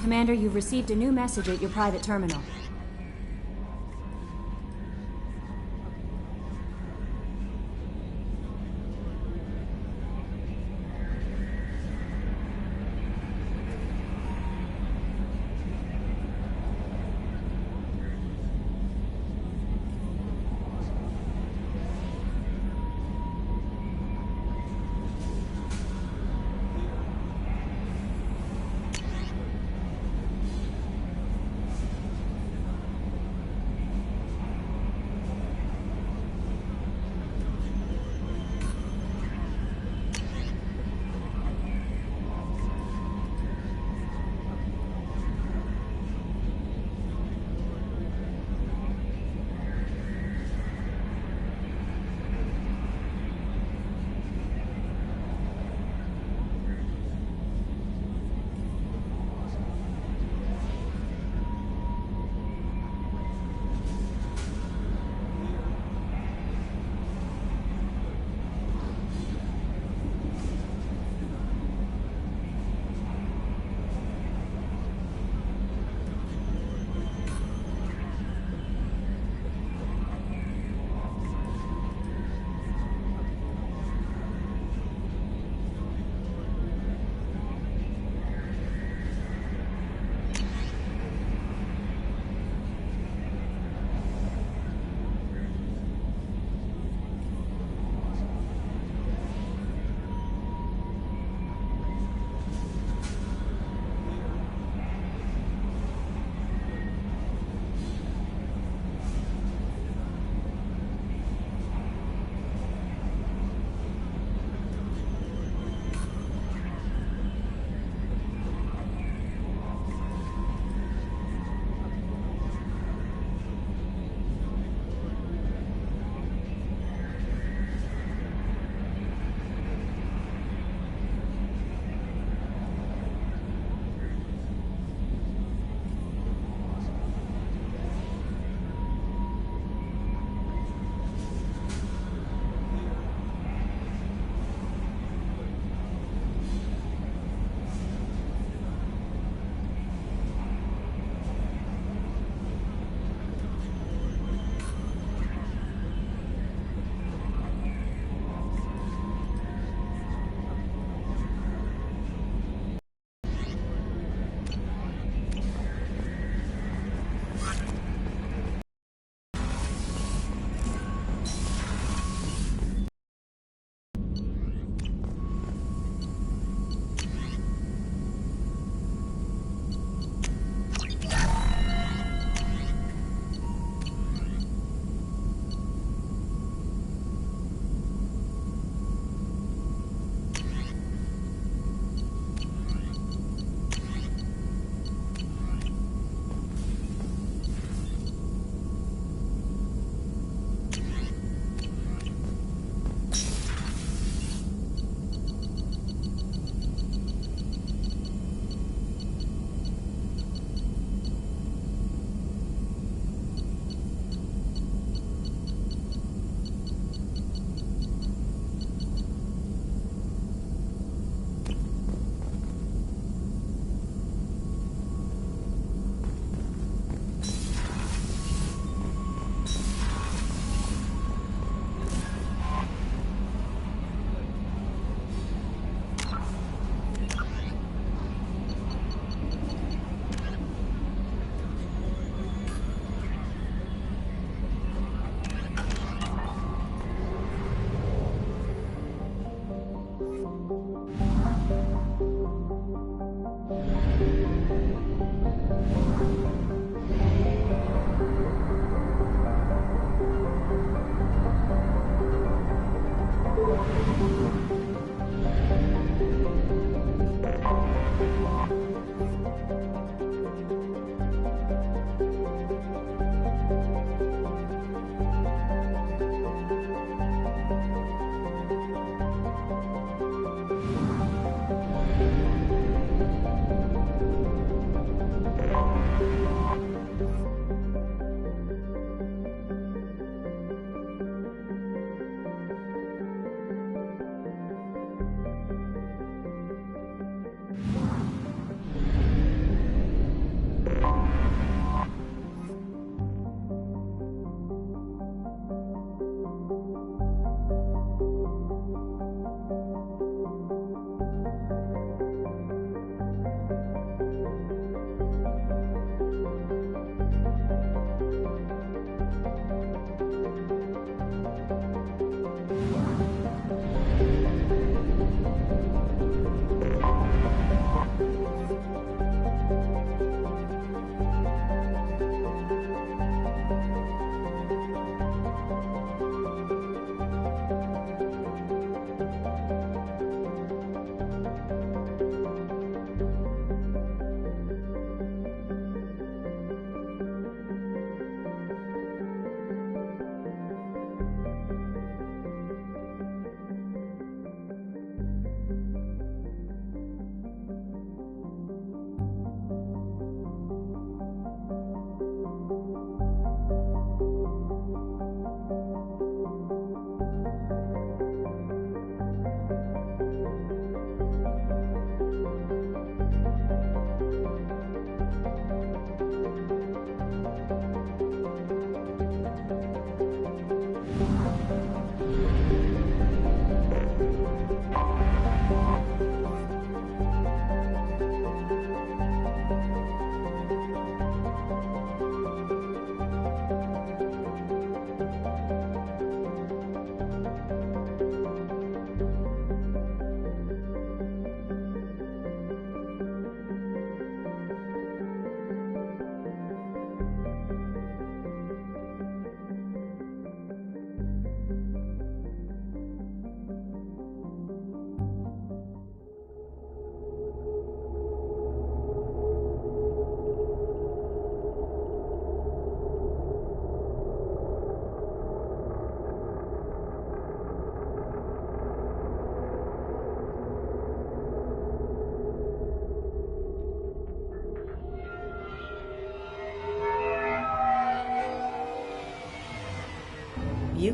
Commander, you've received a new message at your private terminal.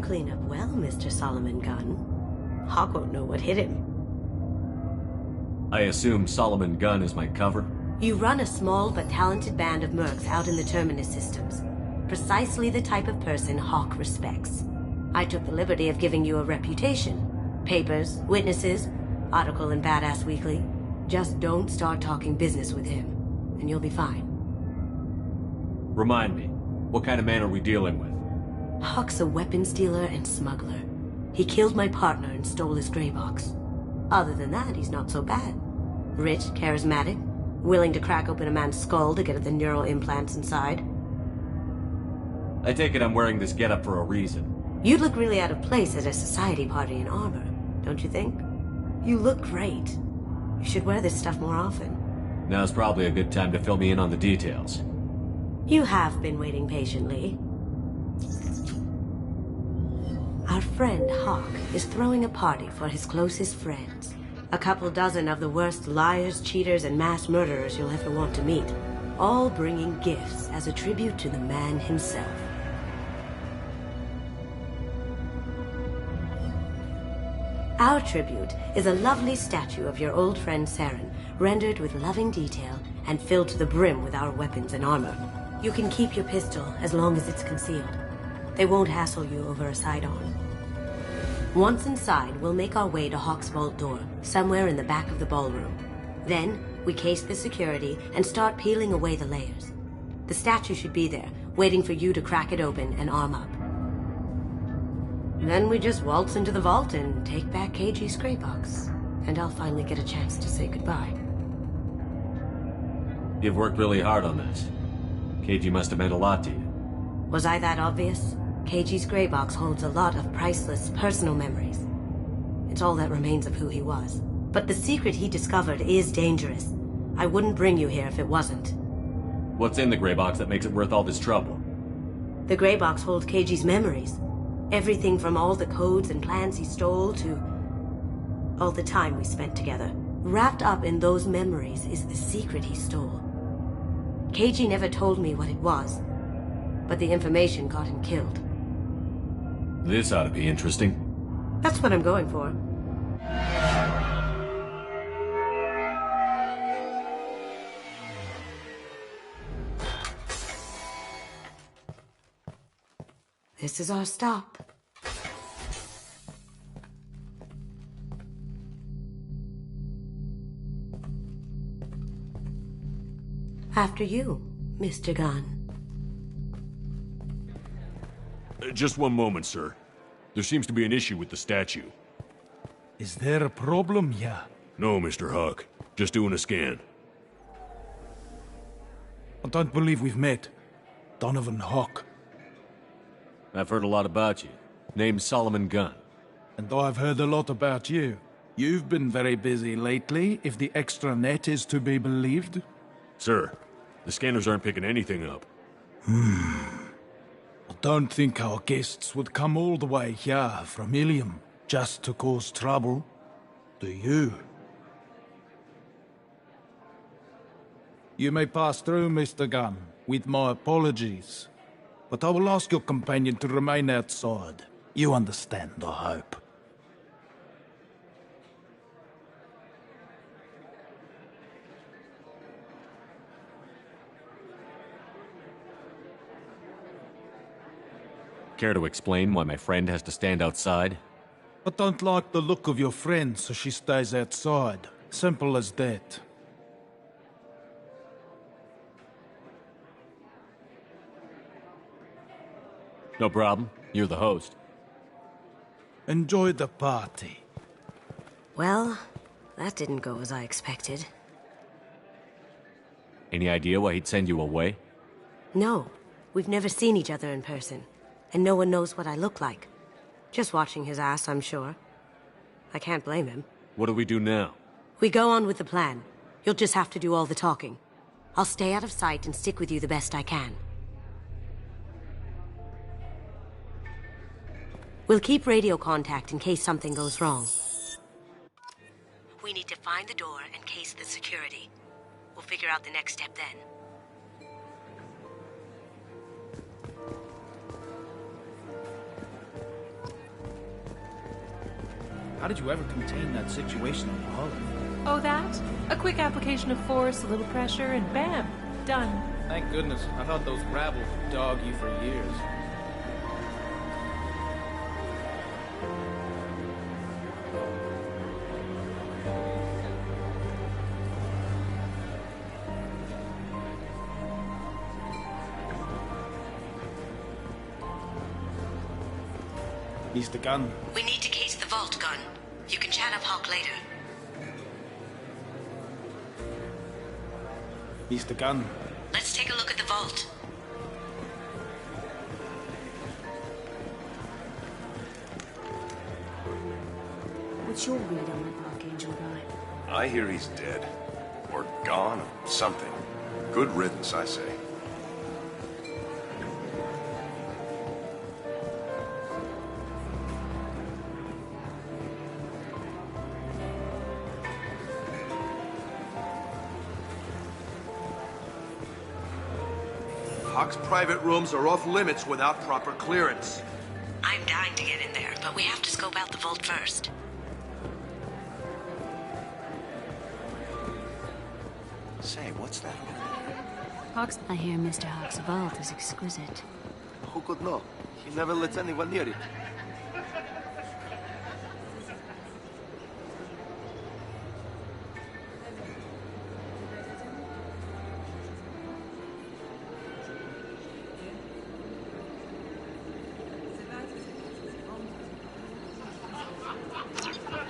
clean up well, Mr. Solomon Gunn. Hawk won't know what hit him. I assume Solomon Gunn is my cover? You run a small but talented band of mercs out in the Terminus systems. Precisely the type of person Hawk respects. I took the liberty of giving you a reputation. Papers, witnesses, article in Badass Weekly. Just don't start talking business with him, and you'll be fine. Remind me, what kind of man are we dealing with? Hawk's a weapons dealer and smuggler. He killed my partner and stole his gray box. Other than that, he's not so bad. Rich, charismatic, willing to crack open a man's skull to get at the neural implants inside. I take it I'm wearing this getup for a reason. You'd look really out of place at a society party in armor, don't you think? You look great. You should wear this stuff more often. Now's probably a good time to fill me in on the details. You have been waiting patiently. Our friend Hawk is throwing a party for his closest friends. A couple dozen of the worst liars, cheaters, and mass murderers you'll ever want to meet. All bringing gifts as a tribute to the man himself. Our tribute is a lovely statue of your old friend Saren, rendered with loving detail and filled to the brim with our weapons and armor. You can keep your pistol as long as it's concealed. They won't hassle you over a side-on. Once inside, we'll make our way to Hawk's vault door, somewhere in the back of the ballroom. Then, we case the security and start peeling away the layers. The statue should be there, waiting for you to crack it open and arm up. Then we just waltz into the vault and take back KG's gray box. And I'll finally get a chance to say goodbye. You've worked really hard on this. KG must have meant a lot to you. Was I that obvious? KG's gray box holds a lot of priceless personal memories. It's all that remains of who he was. But the secret he discovered is dangerous. I wouldn't bring you here if it wasn't. What's in the gray box that makes it worth all this trouble? The gray box holds KG's memories. Everything from all the codes and plans he stole to all the time we spent together. Wrapped up in those memories is the secret he stole. KG never told me what it was, but the information got him killed. This ought to be interesting. That's what I'm going for. This is our stop. After you, Mr. Gunn. Just one moment, sir. There seems to be an issue with the statue. Is there a problem here? No, Mr. Hawk. Just doing a scan. I don't believe we've met. Donovan Hawk. I've heard a lot about you. Name's Solomon Gunn. And I've heard a lot about you. You've been very busy lately, if the extranet is to be believed. Sir, the scanners aren't picking anything up. I don't think our guests would come all the way here from Ilium just to cause trouble. Do you? You may pass through, Mr. Gunn, with my apologies. But I will ask your companion to remain outside. You understand, I hope. Care to explain why my friend has to stand outside? I don't like the look of your friend, so she stays outside. Simple as that. No problem. You're the host. Enjoy the party. Well, that didn't go as I expected. Any idea why he'd send you away? No, we've never seen each other in person, and no one knows what I look like. Just watching his ass, I'm sure. I can't blame him. What do we do now? We go on with the plan. You'll just have to do all the talking. I'll stay out of sight and stick with you the best I can. We'll keep radio contact in case something goes wrong. We need to find the door and case the security. We'll figure out the next step then. How did you ever contain that situation on the hull? Oh, that? A quick application of force, a little pressure, and bam! Done. Thank goodness. I thought those rabble would dog you for years. Mr. Gunn. We need to case the vault, Gunn. You can chat up Hawk later. Mr. Gunn. Let's take a look at the vault. What's your read on that Archangel guy? I hear he's dead. Or gone, or something. Good riddance, I say. Hawk's private rooms are off limits without proper clearance. I'm dying to get in there, but we have to scope out the vault first. Say, what's that? Hawk's... I hear Mr. Hawk's vault is exquisite. Who could know? He never lets anyone near it.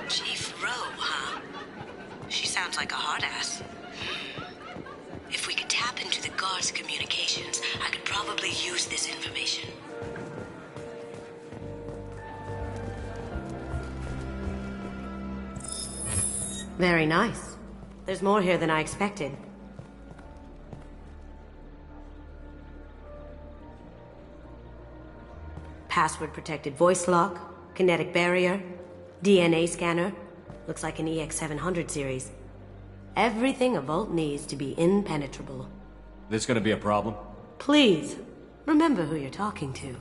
Chief Rowe, huh? She sounds like a hard ass. If we could tap into the guard's communications, I could probably use this information. Very nice. There's more here than I expected. Password-protected voice lock, kinetic barrier, DNA scanner. Looks like an EX700 series. Everything a vault needs to be impenetrable. This gonna be a problem? Please, remember who you're talking to.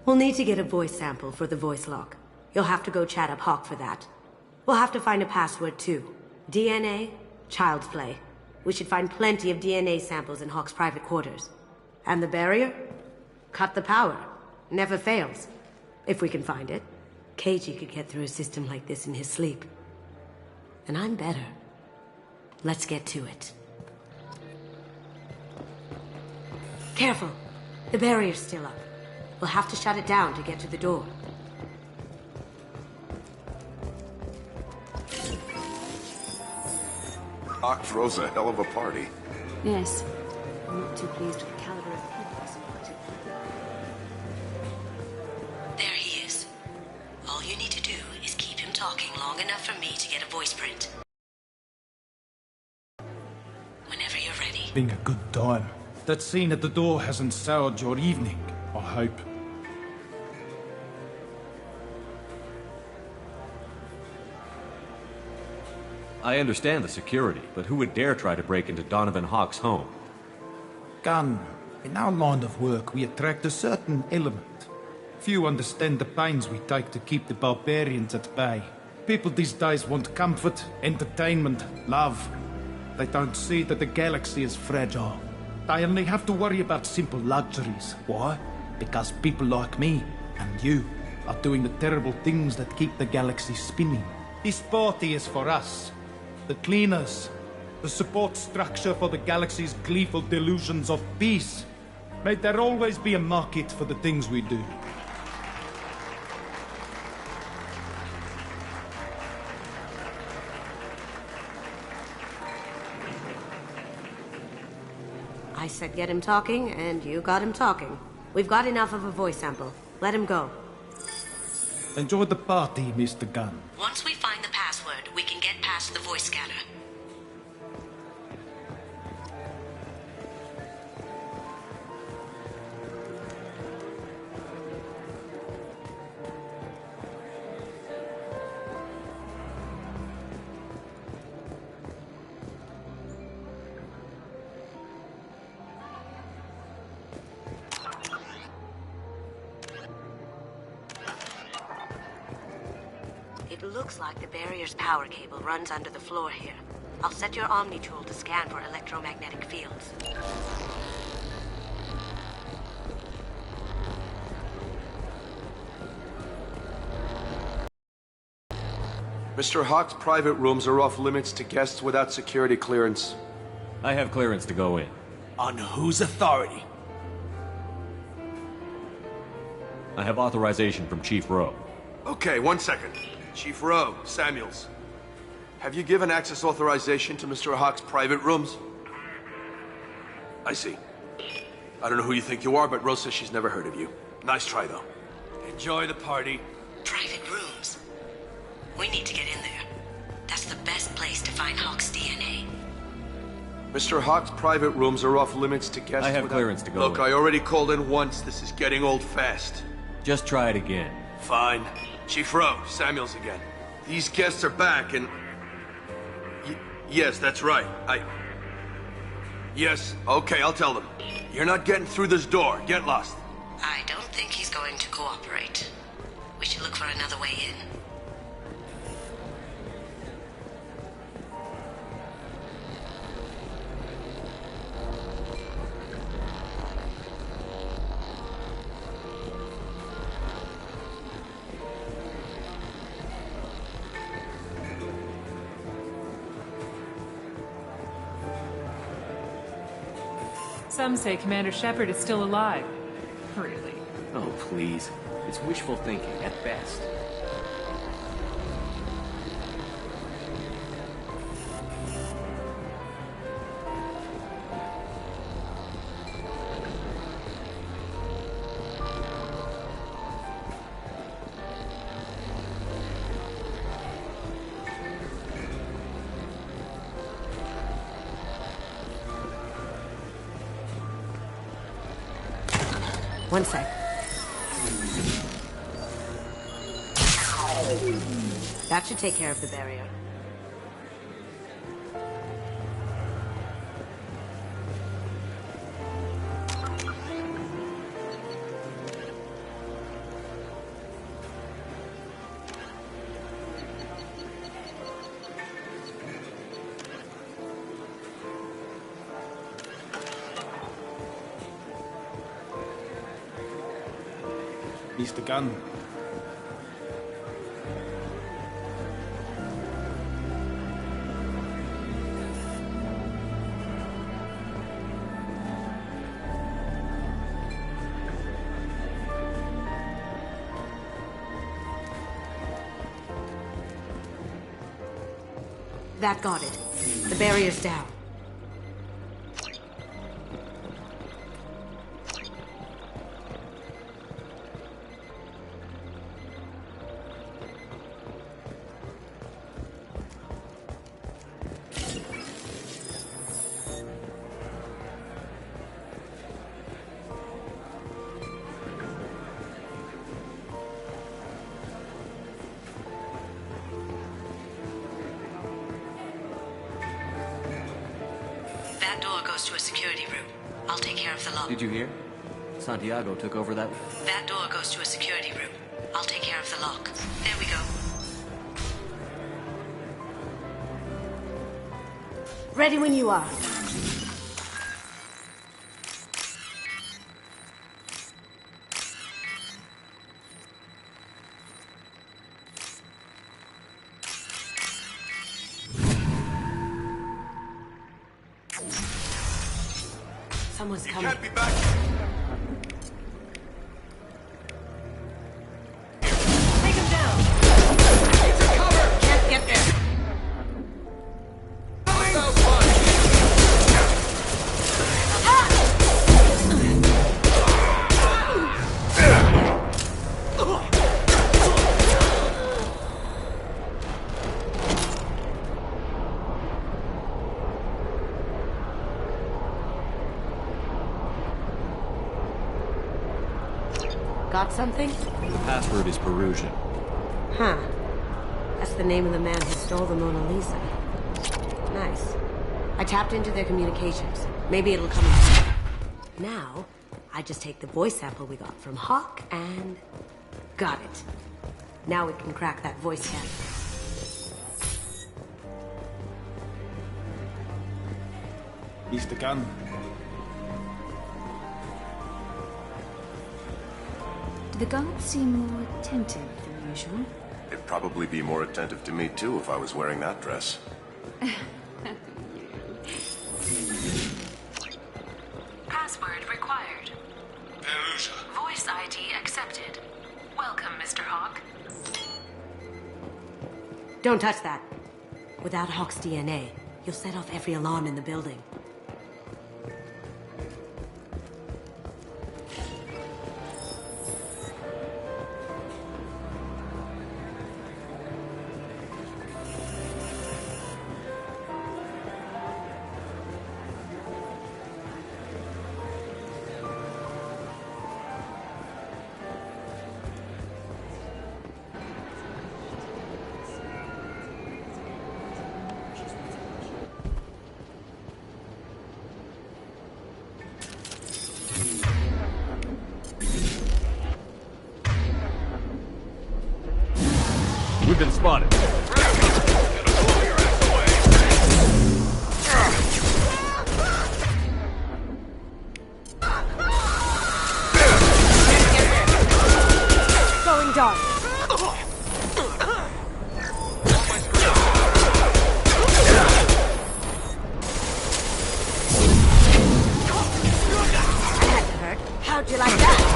We'll need to get a voice sample for the voice lock. You'll have to go chat up Hawk for that. We'll have to find a password too. DNA, child's play. We should find plenty of DNA samples in Hawk's private quarters. And the barrier? Cut the power. Never fails. If we can find it. KG could get through a system like this in his sleep. And I'm better. Let's get to it. Careful. The barrier's still up. We'll have to shut it down to get to the door. Hawk throws a hell of a party. Yes. I'm not too pleased with the caliber of people I supported. There he is. All you need to do is keep him talking long enough for me to get a voice print. Whenever you're ready. Being a good time. That scene at the door hasn't soured your evening, I hope. I understand the security, but who would dare try to break into Donovan Hawk's home? Gunn, in our line of work, we attract a certain element. Few understand the pains we take to keep the barbarians at bay. People these days want comfort, entertainment, love. They don't see that the galaxy is fragile. They only have to worry about simple luxuries. Why? Because people like me and you are doing the terrible things that keep the galaxy spinning. This party is for us. The cleaners. The support structure for the galaxy's gleeful delusions of peace. May there always be a market for the things we do. I said get him talking, and you got him talking. We've got enough of a voice sample. Let him go. Enjoy the party, Mr. Gunn. Once we find the password, we can get past the voice scanner. looks like the barrier's power cable runs under the floor here. I'll set your Omni tool to scan for electromagnetic fields. Mr. Hawk's private rooms are off limits to guests without security clearance. I have clearance to go in. On whose authority? I have authorization from Chief Rowe. Okay, 1 second. Chief Rowe, Samuels. Have you given access authorization to Mr. Hawk's private rooms? I see. I don't know who you think you are, but Rose says she's never heard of you. Nice try, though. Enjoy the party. Private rooms. We need to get in there. That's the best place to find Hawk's DNA. Mr. Hawk's private rooms are off limits to guests. I have clearance to go Look, in. I already called in once. This is getting old fast. Just try it again. Fine. Chief Rowe, Samuels again. These guests are back and... yes, that's right. Yes, okay, I'll tell them. You're not getting through this door. Get lost. I don't think he's going to cooperate. We should look for another way in. Some say Commander Shepard is still alive. Really? Oh, please. It's wishful thinking, at best. One sec. That should take care of the barrier. He's the gun. That got it. The barrier's down. That door goes to a security room. I'll take care of the lock. Did you hear? Santiago took over that... That door goes to a security room. I'll take care of the lock. There we go. Ready when you are. Someone's coming. Can't be back. Take him down! Can't get there. Got something? The password is Perusian. Huh. That's the name of the man who stole the Mona Lisa. Nice. I tapped into their communications. Maybe it'll come in. Now, I just take the voice sample we got from Hawk and... got it. Now we can crack that voice scan. He's the gun. Do the guards seem more attentive than usual? They'd probably be more attentive to me, too, if I was wearing that dress. Password required. Perusa. Voice ID accepted. Welcome, Mr. Hawk. Don't touch that. Without Hawk's DNA, you'll set off every alarm in the building. We've been spotted. Going dark. That had to hurt. How'd you like that?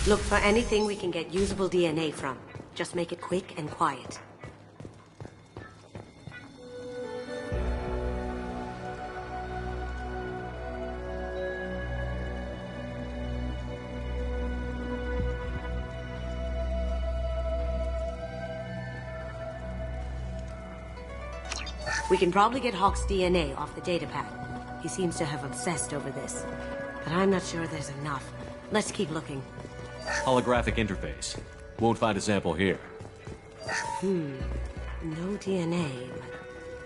Look for anything we can get usable DNA from. Just make it quick and quiet. We can probably get Hawk's DNA off the datapad. He seems to have obsessed over this. But I'm not sure there's enough. Let's keep looking. Holographic interface. Won't find a sample here. No DNA,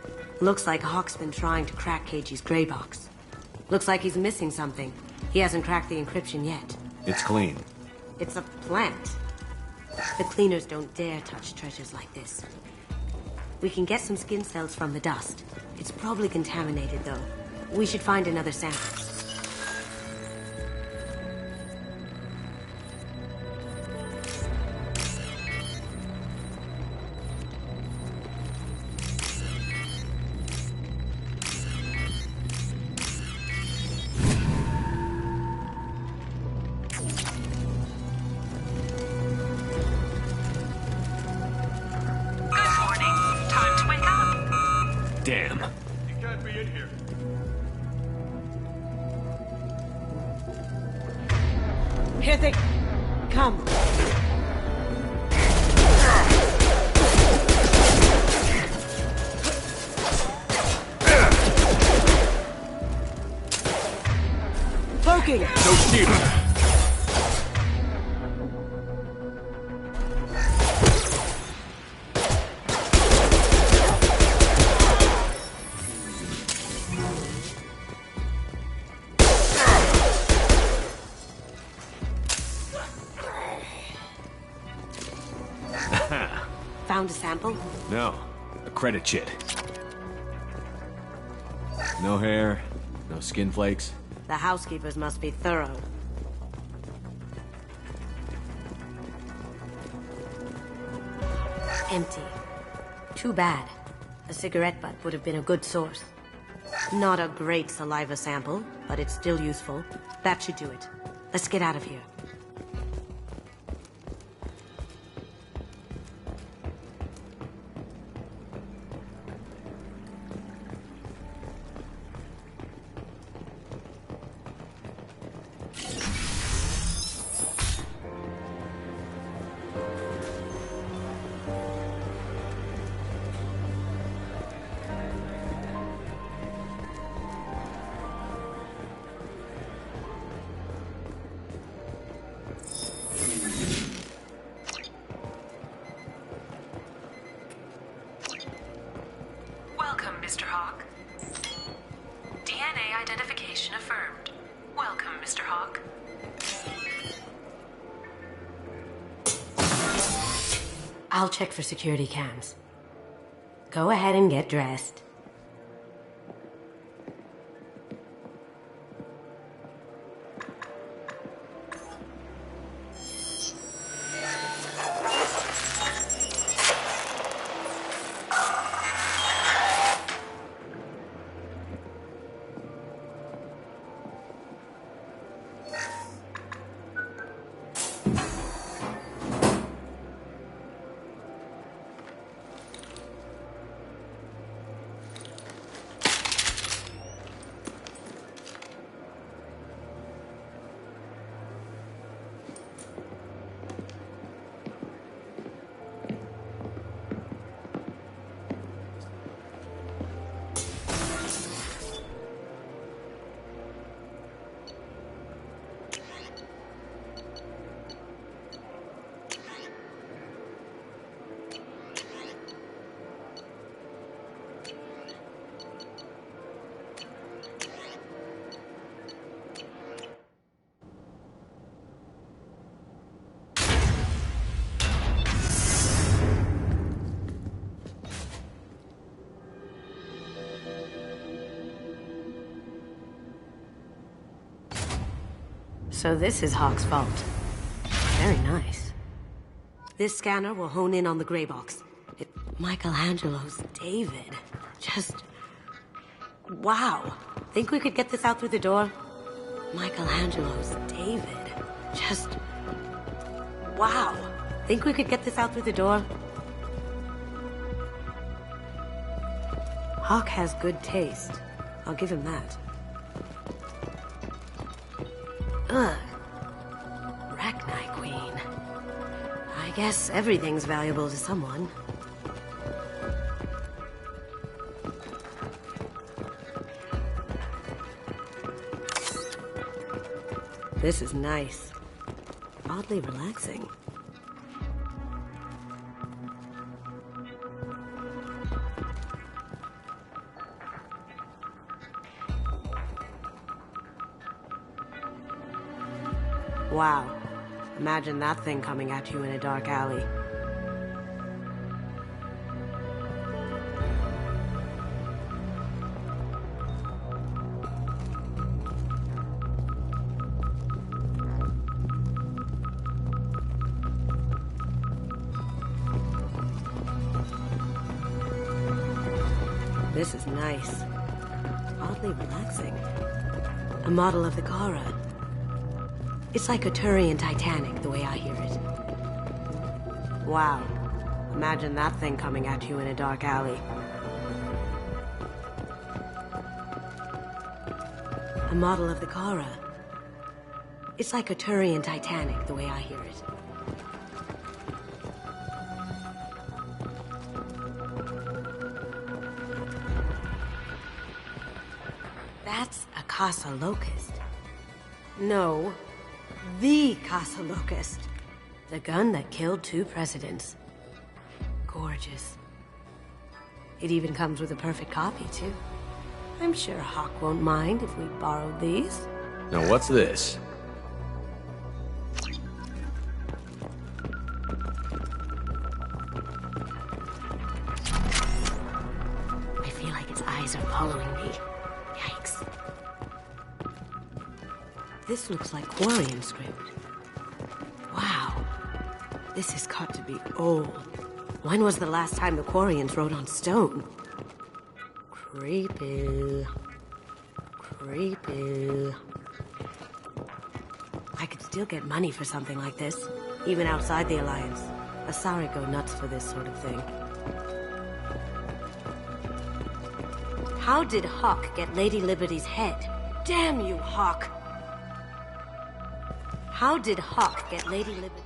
but... Looks like Hawk's been trying to crack KG's gray box. Looks like he's missing something. He hasn't cracked the encryption yet. It's clean. It's a plant. The cleaners don't dare touch treasures like this. We can get some skin cells from the dust. It's probably contaminated, though. We should find another sample. Damn. You can't be in here. Here they come. Poking. No shield. Found a sample? No. A credit chit. No hair, no skin flakes. The housekeepers must be thorough. Empty. Too bad. A cigarette butt would have been a good source. Not a great saliva sample, but it's still useful. That should do it. Let's get out of here. I'll check for security cams. Go ahead and get dressed. So this is Hawk's vault. Very nice. This scanner will hone in on the gray box. Michelangelo's David. Just... wow. Think we could get this out through the door? Michelangelo's David. Just... wow. Think we could get this out through the door? Hawk has good taste. I'll give him that. Ugh. Rachni Queen. I guess everything's valuable to someone. This is nice. Oddly relaxing. Wow. Imagine that thing coming at you in a dark alley. This is nice. Oddly relaxing. A model of the Kara. It's like a Turian Titanic, the way I hear it. Wow. Imagine that thing coming at you in a dark alley. A model of the Kara. It's like a Turian Titanic, the way I hear it. That's a Casa Locust. No. The Casa Locust. The gun that killed 2 presidents. Gorgeous. It even comes with a perfect copy, too. I'm sure Hawk won't mind if we borrowed these. Now what's this? I feel like its eyes are following me. Yikes. This looks like Quarian script. Wow. This has got to be old. When was the last time the Quarians wrote on stone? Creepy. Creepy. I could still get money for something like this, even outside the Alliance. Asari go nuts for this sort of thing. How did Hawk get Lady Liberty's head? Damn you, Hawk! How did Hawk get Lady Liberty?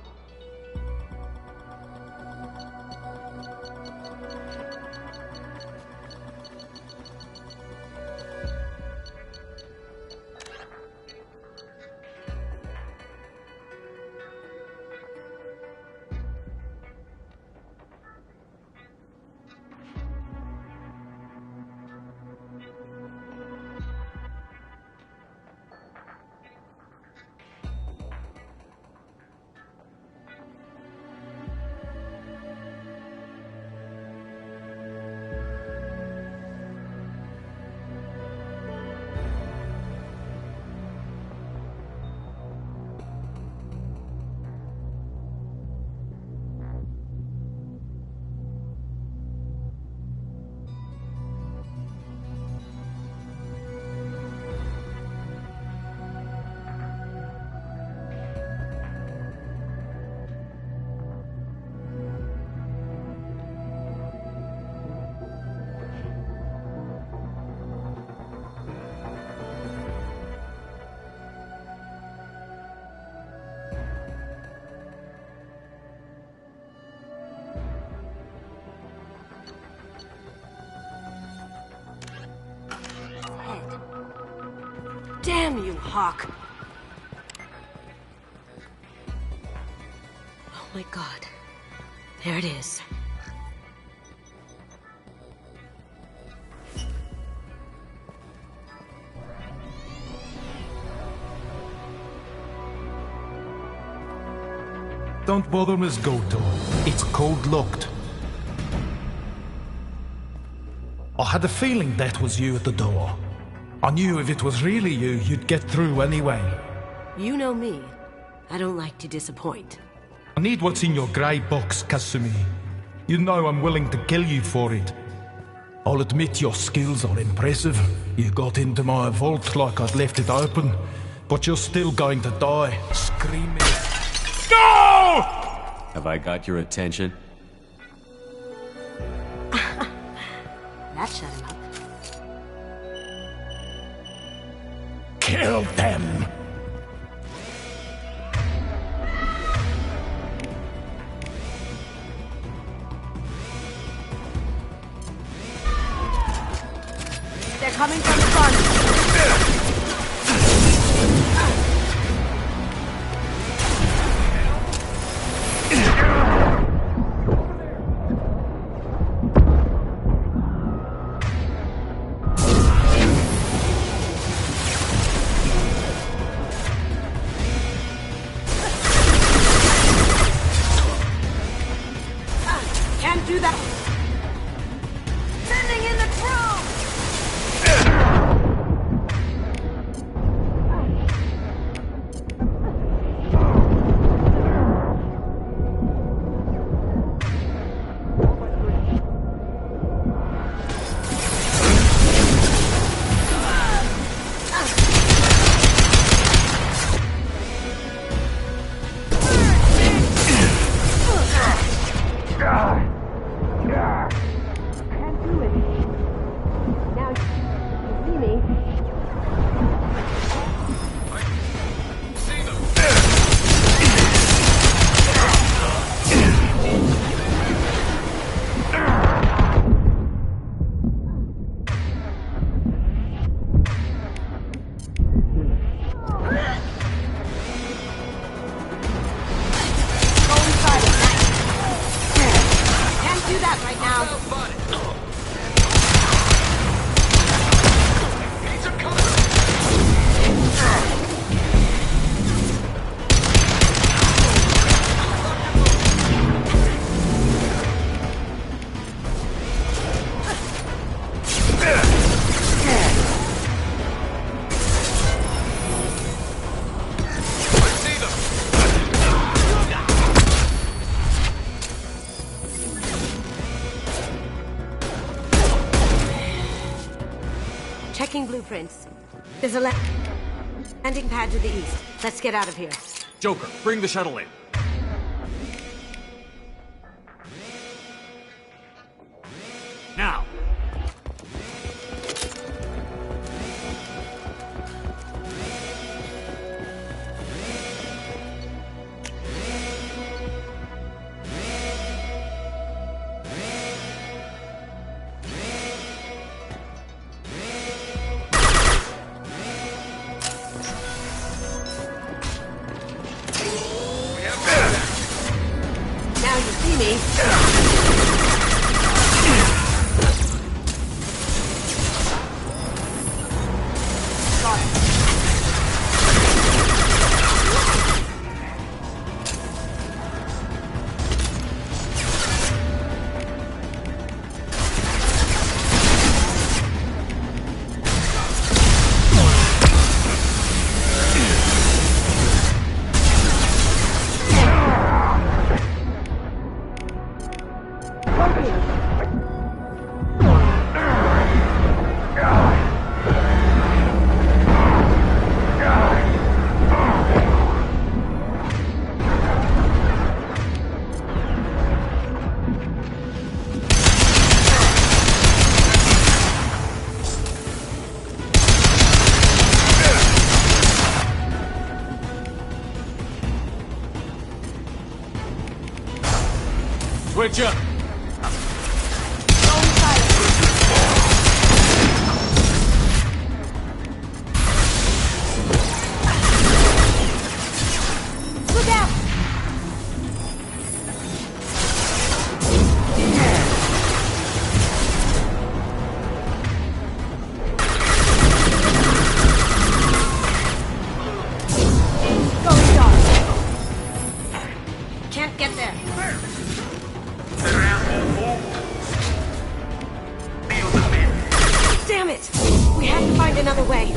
Damn you, Hawk. Oh my god. There it is. Don't bother, Miss Goto. It's code-locked. I had a feeling that was you at the door. I knew if it was really you, you'd get through anyway. You know me. I don't like to disappoint. I need what's in your grey box, Kasumi. You know I'm willing to kill you for it. I'll admit your skills are impressive. You got into my vault like I'd left it open, but you're still going to die, screaming. No! Have I got your attention? That shut him up. Kill them! They're coming from the front. Can't do that. Sending in the troops! Checking blueprints. There's a landing pad to the east. Let's get out of here. Joker, bring the shuttle in. Now! Now you see me. Switch up! can't get there. Damn it! We have to find another way.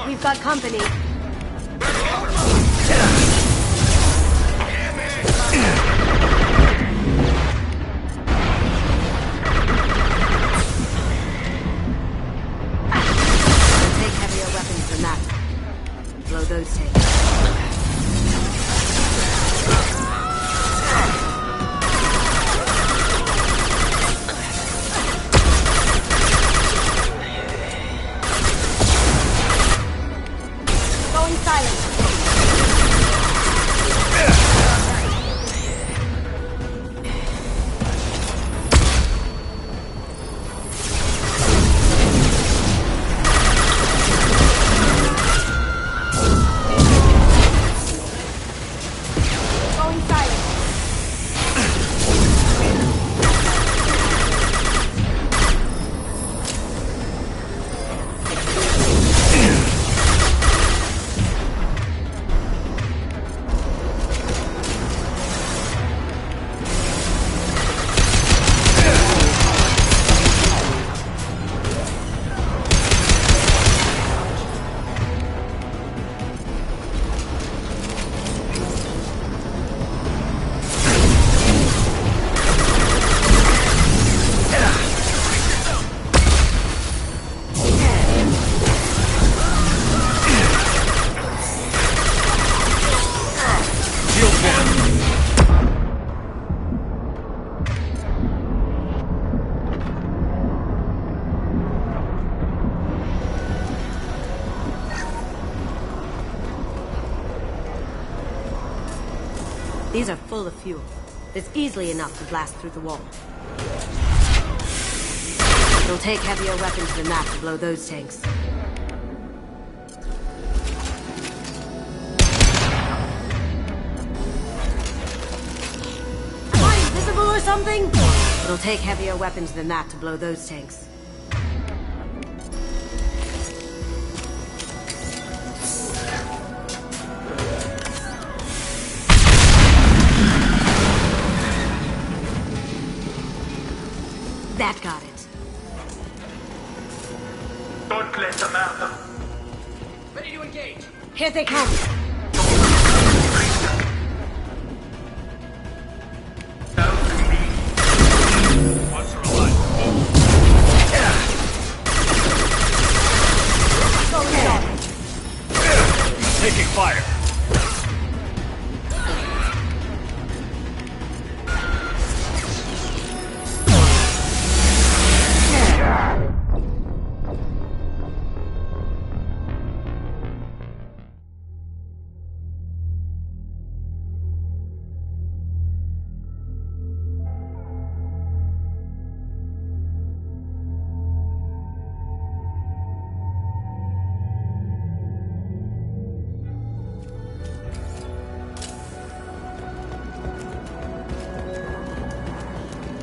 We've got company. Take heavier weapons than that. Blow those tanks. These are full of fuel. It's easily enough to blast through the wall. It'll take heavier weapons than that to blow those tanks. Am I invisible or something? It'll take heavier weapons than that to blow those tanks. That got it. Don't let them out. Ready to engage. Here they come. Taking fire.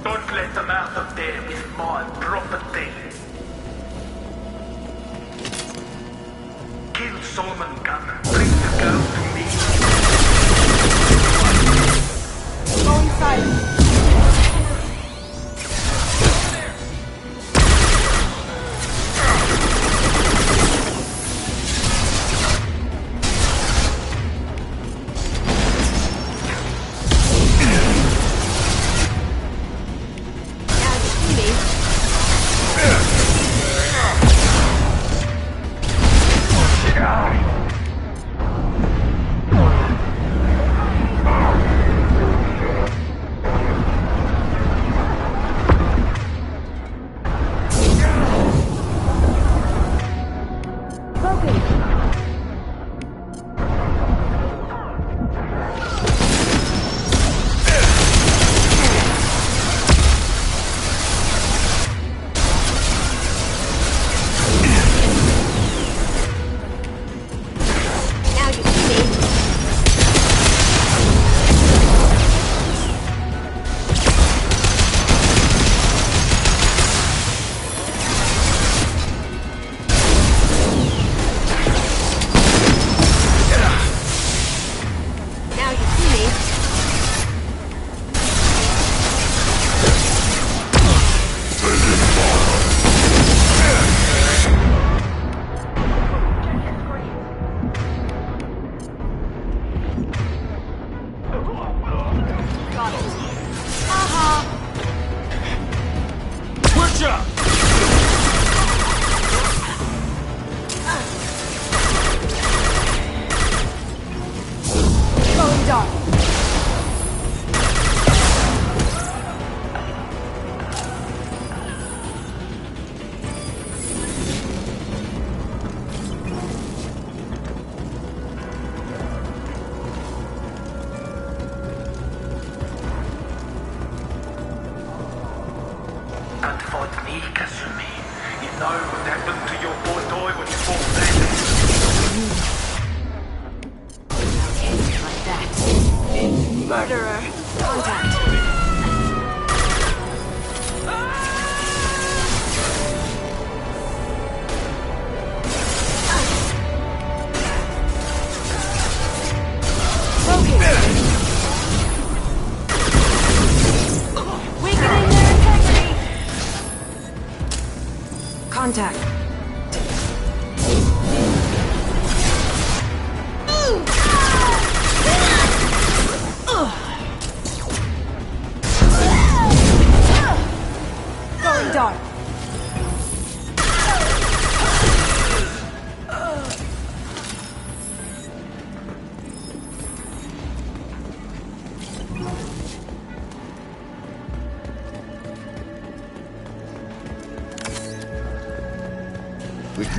Don't let them out of there with my property. Kill Solomon Gunner. Bring the girl to me. Going silent.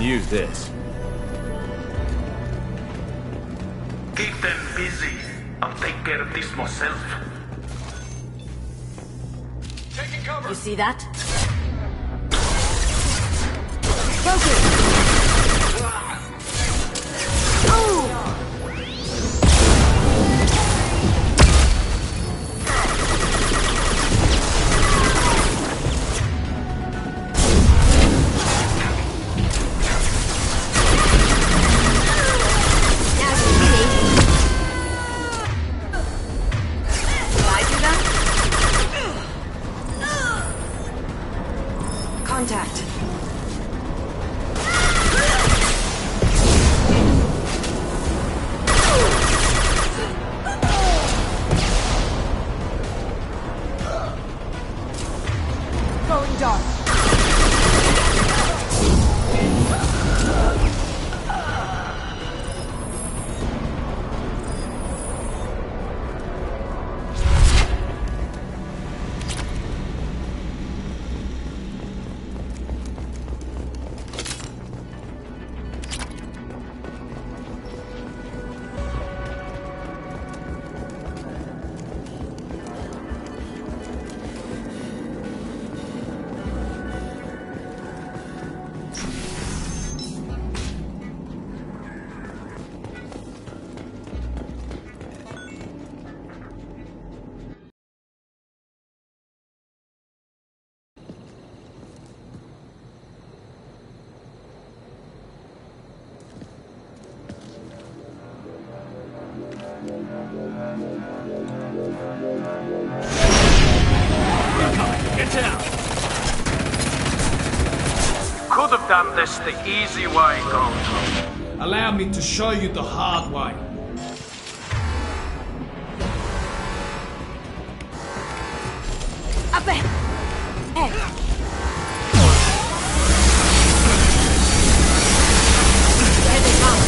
use this. Keep them busy. I'll take care of this myself. Taking cover. You see that? Contact. Going dark. Get down! Could have done this the easy way, Gold. Allow me to show you the hard way. Up ahead. Here they come.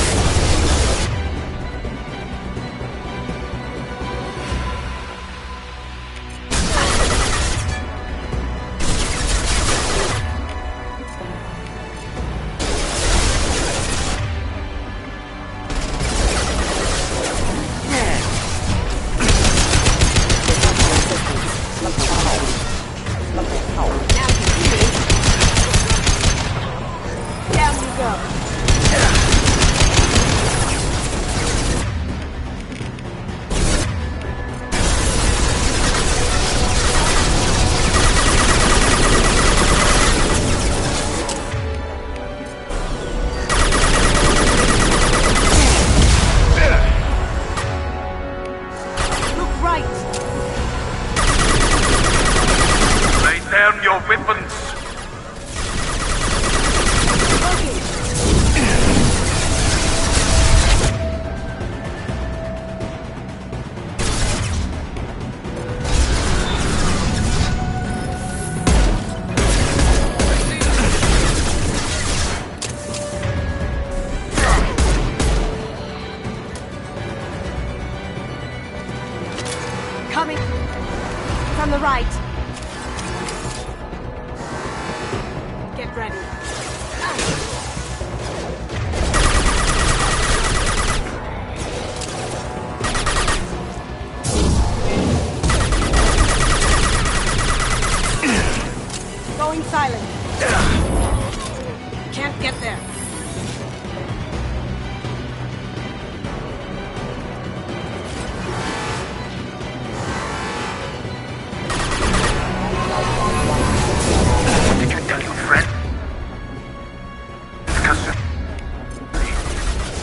Down your weapons! Coming from the right. Get ready. Going silent. Can't get there. Did you tell your friend?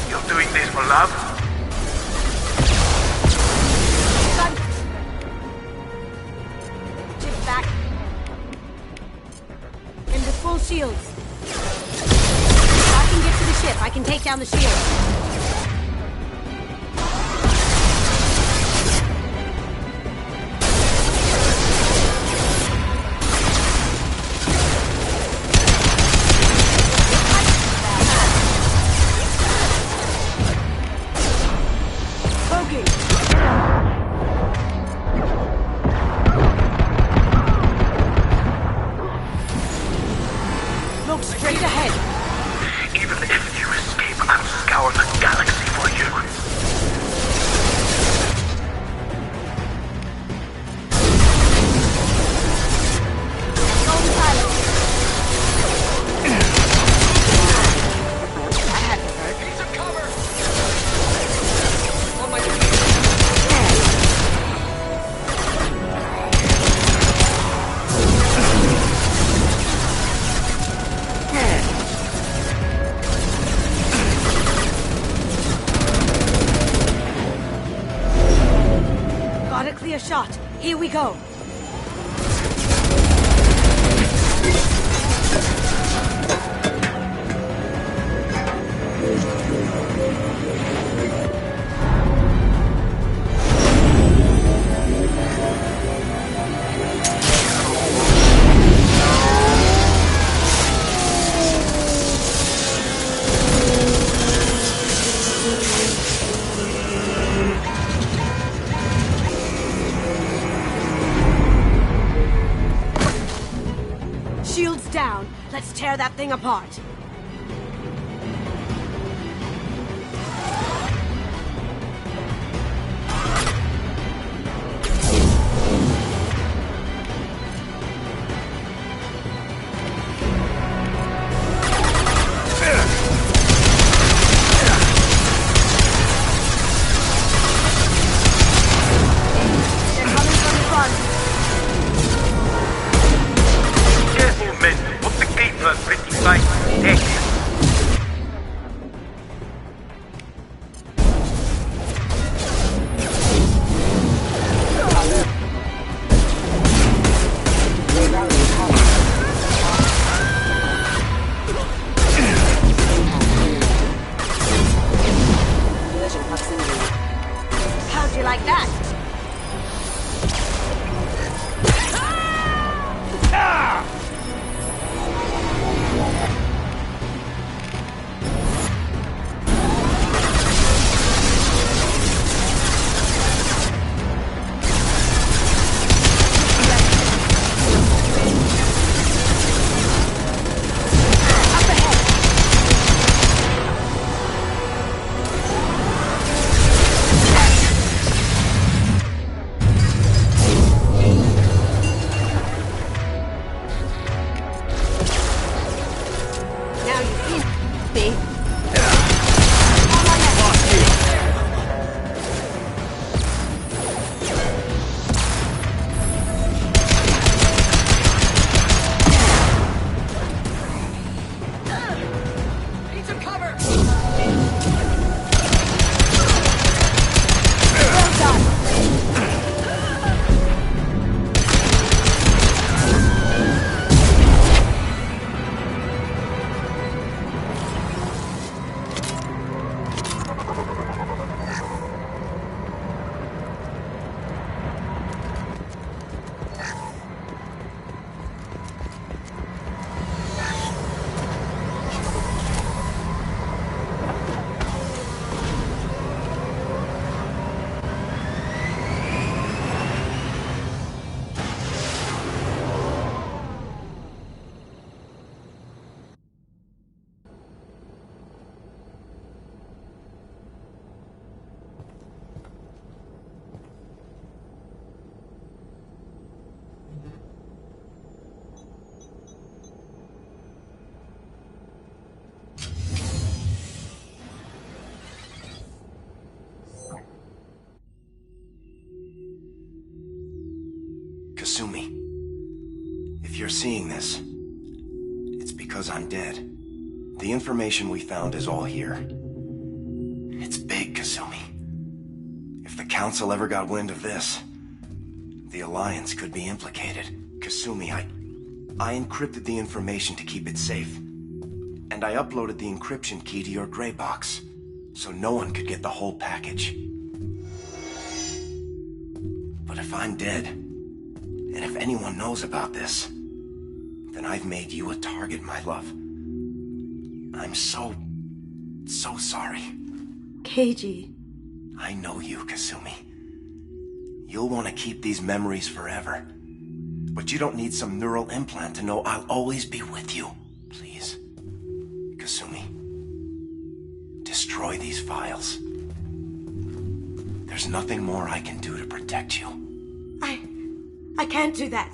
You're doing this for love? Shift back. Into full shields. If I can get to the ship, I can take down the shield. Even shot. Here we go. Shields down. Let's tear that thing apart. How'd you like that? Kasumi, if you're seeing this, it's because I'm dead. The information we found is all here. It's big, Kasumi. If the Council ever got wind of this, the Alliance could be implicated. Kasumi, I encrypted the information to keep it safe. And I uploaded the encryption key to your gray box, so no one could get the whole package. But if I'm dead, and if anyone knows about this, then I've made you a target, my love. I'm so sorry. Keiji. I know you, Kasumi. You'll want to keep these memories forever. But you don't need some neural implant to know I'll always be with you. Please. Kasumi. Destroy these files. There's nothing more I can do to protect you. I can't do that.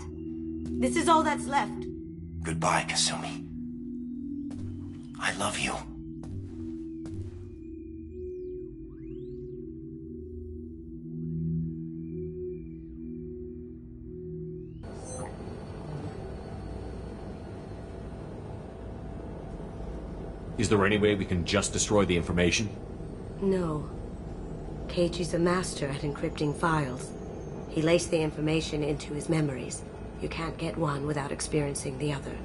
This is all that's left. Goodbye, Kasumi. I love you. Is there any way we can just destroy the information? No. Keiichi's a master at encrypting files. He laced the information into his memories. You can't get one without experiencing the other.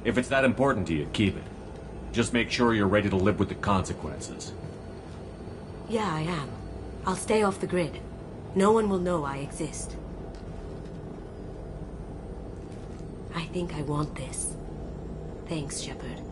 If it's that important to you, keep it. Just make sure you're ready to live with the consequences. Yeah, I am. I'll stay off the grid. No one will know I exist. I think I want this. Thanks, Shepard.